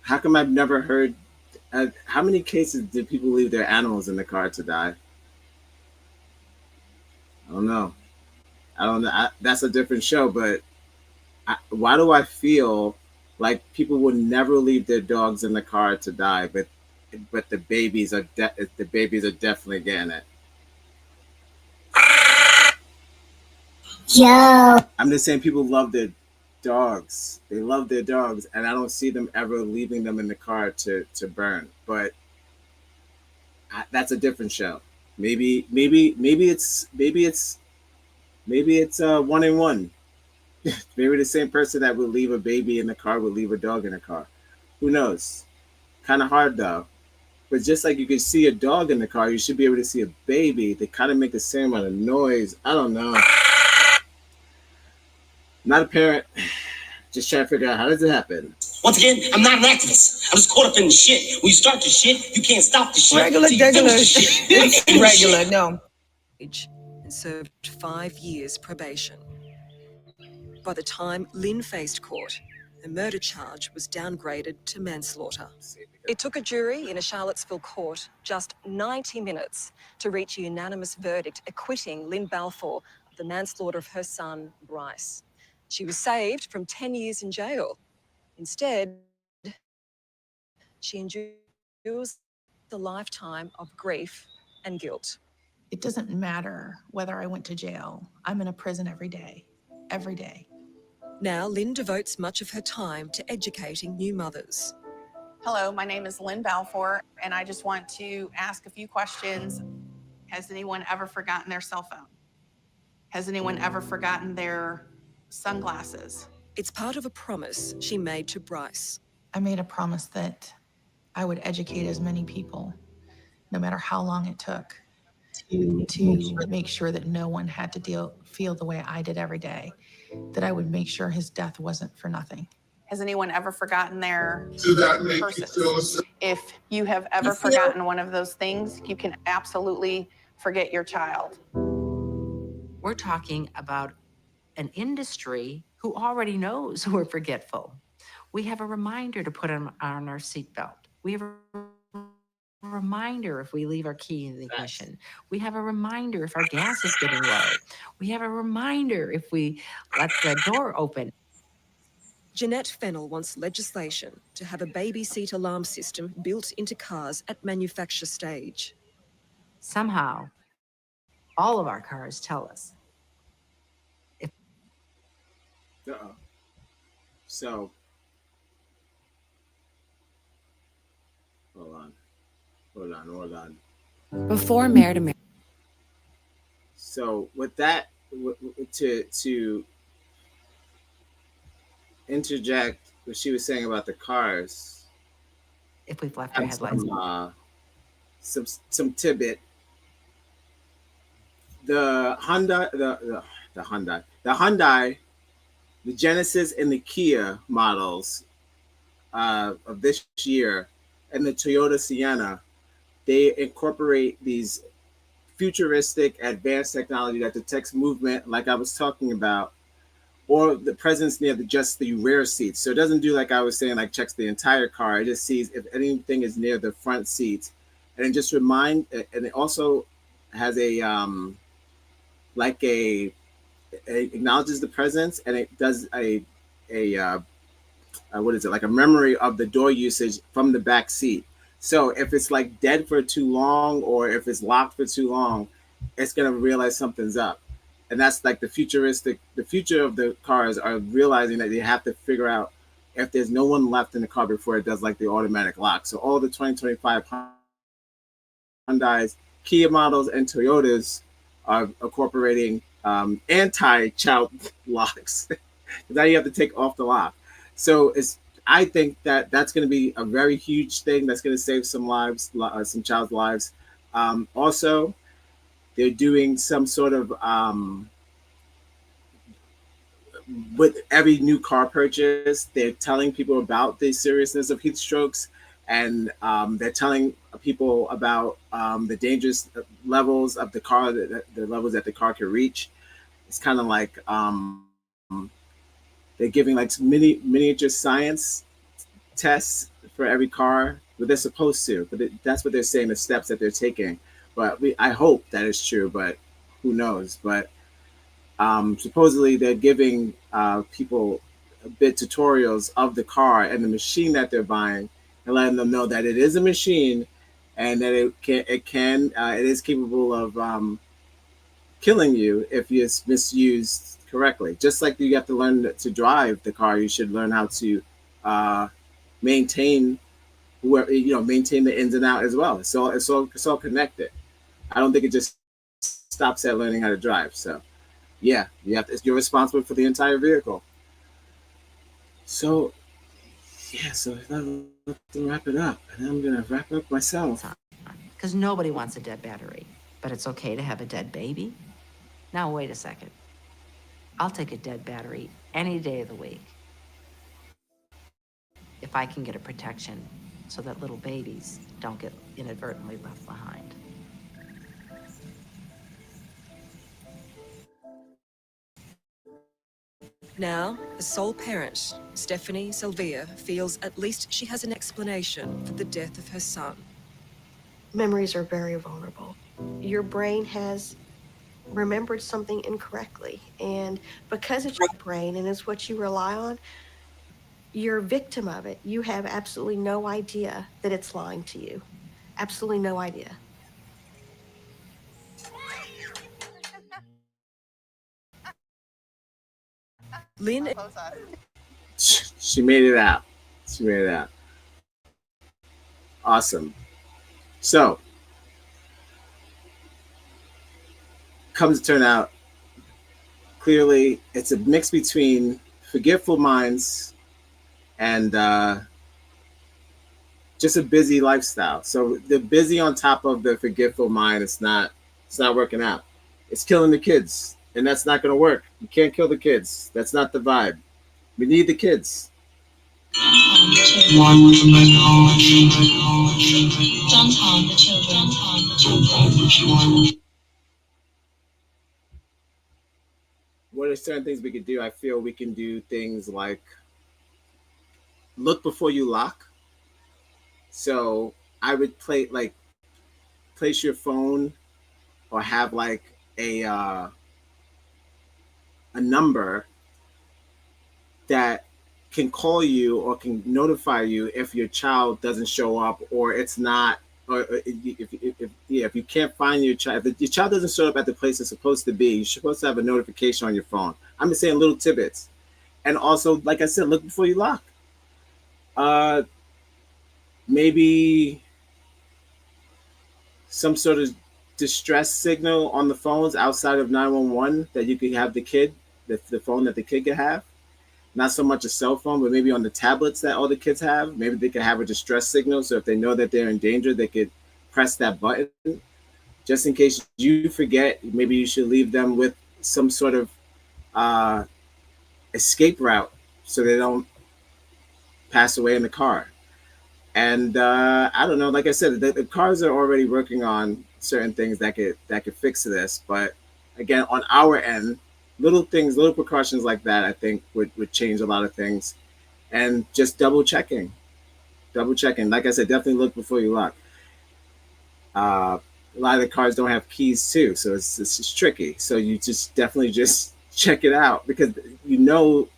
How come I've never heard, how many cases did people leave their animals in the car to die? I don't know. That's a different show, but why do I feel like people will never leave their dogs in the car to die, but the babies are definitely getting it. Yo. I'm just saying people love their dogs. They love their dogs, and I don't see them ever leaving them in the car to burn. But that's a different show. Maybe it's 1-in-1. Maybe the same person that would leave a baby in the car would leave a dog in the car. Who knows? Kind of hard though. But just like you can see a dog in the car, you should be able to see a baby. They kind of make the same amount of noise. I don't know. Not a parent. Just trying to figure out how does it happen. Once again, I'm not an activist. I was caught up in the shit. When you start the shit, you can't stop the shit. Regular, till you regular finish the shit. shit. Regular, no. And served 5 years probation. By the time Lynn faced court, the murder charge was downgraded to manslaughter. It took a jury in a Charlottesville court just 90 minutes to reach a unanimous verdict acquitting Lynn Balfour of the manslaughter of her son, Bryce. She was saved from 10 years in jail. Instead, she endures the lifetime of grief and guilt. It doesn't matter whether I went to jail. I'm in a prison every day. Every day. Now, Lynn devotes much of her time to educating new mothers. Hello, my name is Lynn Balfour, and I just want to ask a few questions. Has anyone ever forgotten their cell phone? Has anyone ever forgotten their sunglasses? It's part of a promise she made to Bryce. I made a promise that I would educate as many people, no matter how long it took, to make sure that no one had to feel the way I did every day, that I would make sure his death wasn't for nothing. Has anyone ever forgotten their purses? purses? If you have ever forgotten one of those things, you can absolutely forget your child. We're talking about an industry who already knows we're forgetful. We have a reminder to put on our seatbelt. We have a reminder if we leave our key in the ignition. We have a reminder if our gas is getting low. We have a reminder if we let the door open. Jeanette Fennell wants legislation to have a baby seat alarm system built into cars at manufacture stage. Somehow, all of our cars tell us. So, hold on. Before Married to Married. So with that, to interject what she was saying about the cars. If we've left our headlines. Some tidbit. The Hyundai, the Genesis and the Kia models of this year, and the Toyota Sienna, they incorporate these futuristic advanced technology that detects movement, like I was talking about, or the presence near just the rear seats. So it doesn't do like I was saying, like checks the entire car. It just sees if anything is near the front seats, and it just and it also has a it acknowledges the presence, and it does a what is it, like a memory of the door usage from the back seat. So if it's like dead for too long, or if it's locked for too long, it's gonna realize something's up. And that's like the future of the cars are realizing that they have to figure out if there's no one left in the car before it does like the automatic lock. So all the 2025 Hyundais, Kia models, and Toyotas are incorporating anti-child locks. Now you have to take off the lock. So I think that that's going to be a very huge thing that's going to save some lives, some child's lives. Also, they're doing some sort of with every new car purchase, they're telling people about the seriousness of heat strokes, and they're telling people about the dangerous levels of the car, the levels that the car can reach. It's kind of like they're giving like miniature science tests for every car, but they're supposed to. But that's what they're saying, the steps that they're taking. But I hope that is true, but who knows? But supposedly they're giving people a bit tutorials of the car and the machine that they're buying, and letting them know that it is a machine and that it is capable of killing you if it's misused correctly. Just like you have to learn to drive the car, you should learn how to maintain the ins and outs as well. So it's all connected. I don't think it just stops at learning how to drive. So yeah, you're responsible for the entire vehicle. So yeah, so let's wrap it up, and I'm gonna wrap up myself. Because nobody wants a dead battery, but it's okay to have a dead baby. Now wait a second. I'll take a dead battery any day of the week if I can get a protection so that little babies don't get inadvertently left behind. Now, as sole parent, Stephanie Sylvia feels at least she has an explanation for the death of her son. Memories are very vulnerable. Your brain has remembered something incorrectly, and because it's your brain and it's what you rely on, you're a victim of it. You have absolutely no idea that it's lying to you. Absolutely no idea. Lynn, She made it out. She made it out. Awesome. So, comes to turn out, clearly it's a mix between forgetful minds and just a busy lifestyle. So the busy on top of the forgetful mind, it's not working out. It's killing the kids, and that's not going to work. You can't kill the kids. That's not the vibe. We need the kids. What are certain things we could do? I feel we can do things like look before you lock. So I would place your phone or have like a number that can call you or can notify you if your child doesn't show up, or it's not, or if you can't find your child, if your child doesn't show up at the place it's supposed to be, you're supposed to have a notification on your phone. I'm just saying little tidbits. And also, like I said, look before you lock. Maybe some sort of distress signal on the phones outside of 911 that you could have the phone that the kid could have. Not so much a cell phone, but maybe on the tablets that all the kids have. Maybe they could have a distress signal, so if they know that they're in danger, they could press that button. Just in case you forget, maybe you should leave them with some sort of escape route so they don't pass away in the car. And I don't know, like I said, the cars are already working on certain things that could fix this. But again, on our end, little things, little precautions like that, I think would change a lot of things. And just double checking. Like I said, definitely look before you lock. A lot of the cars don't have keys too, so it's tricky. So you definitely check it out, because you know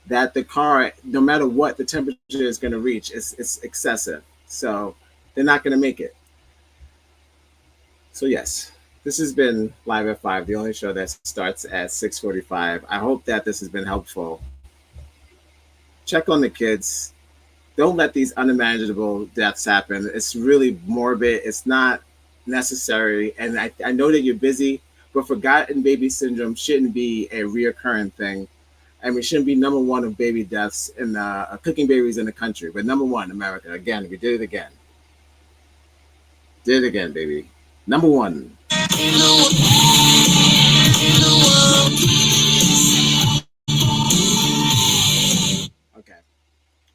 that the car, no matter what the temperature is going to reach, it's excessive. So they're not going to make it. So yes. This has been Live at 5, the only show that starts at 6:45. I hope that this has been helpful. Check on the kids. Don't let these unimaginable deaths happen. It's really morbid. It's not necessary. And I know that you're busy, but forgotten baby syndrome shouldn't be a reoccurring thing. I mean, it shouldn't be number one of baby deaths in cooking babies in the country. But number one, America. Again, we did it again. Did it again, baby. Number one. In the world.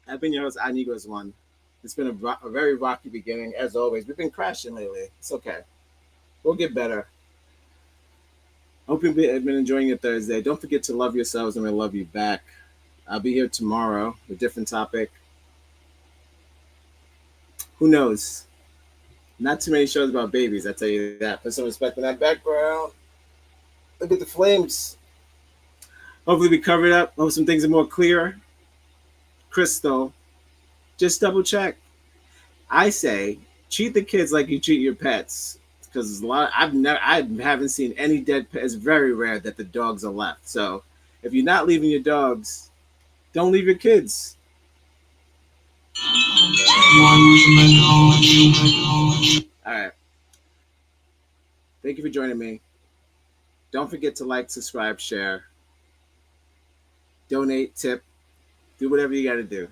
I've been your host, iNegroes One. It's been a very rocky beginning, as always. We've been crashing lately. It's okay. We'll get better. Hope you've been enjoying your Thursday. Don't forget to love yourselves, and we'll love you back. I'll be here tomorrow with a different topic. Who knows? Not too many shows about babies, I tell you that. Put some respect in that background. Look at the flames. Hopefully we covered up. Hope some things are more clear. Crystal, just double check. I say treat the kids like you treat your pets, because I haven't seen any dead pets. It's very rare that the dogs are left. So if you're not leaving your dogs, don't leave your kids. All right. Thank you for joining me. Don't forget to like, subscribe, share, donate, tip, do whatever you got to do.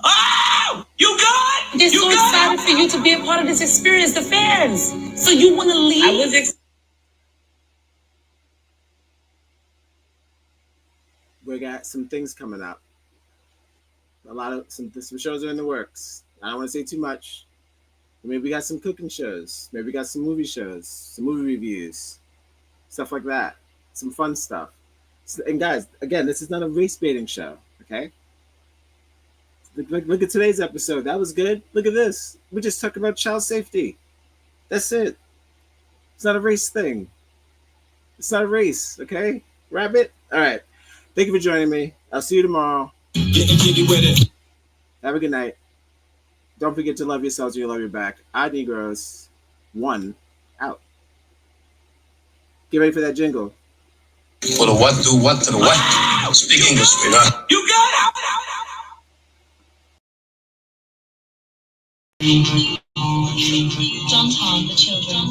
Oh, you good? They're so excited for you to be a part of this experience, the fans. So you want to leave? We got some things coming up. Some shows are in the works. I don't want to say too much. Maybe we got some cooking shows. Maybe we got some movie shows, some movie reviews, stuff like that. Some fun stuff. And guys, again, this is not a race baiting show, okay? Look at today's episode. That was good. Look at this. We just talked about child safety. That's it. It's not a race thing. It's not a race, okay? Rabbit? All right. Thank you for joining me. I'll see you tomorrow. Have a good night. Don't forget to love yourselves and you love your back. iNegroes One out. Get ready for that jingle. For the what, do what to the what? Speak English, sweetheart. You good? Don't harm the children.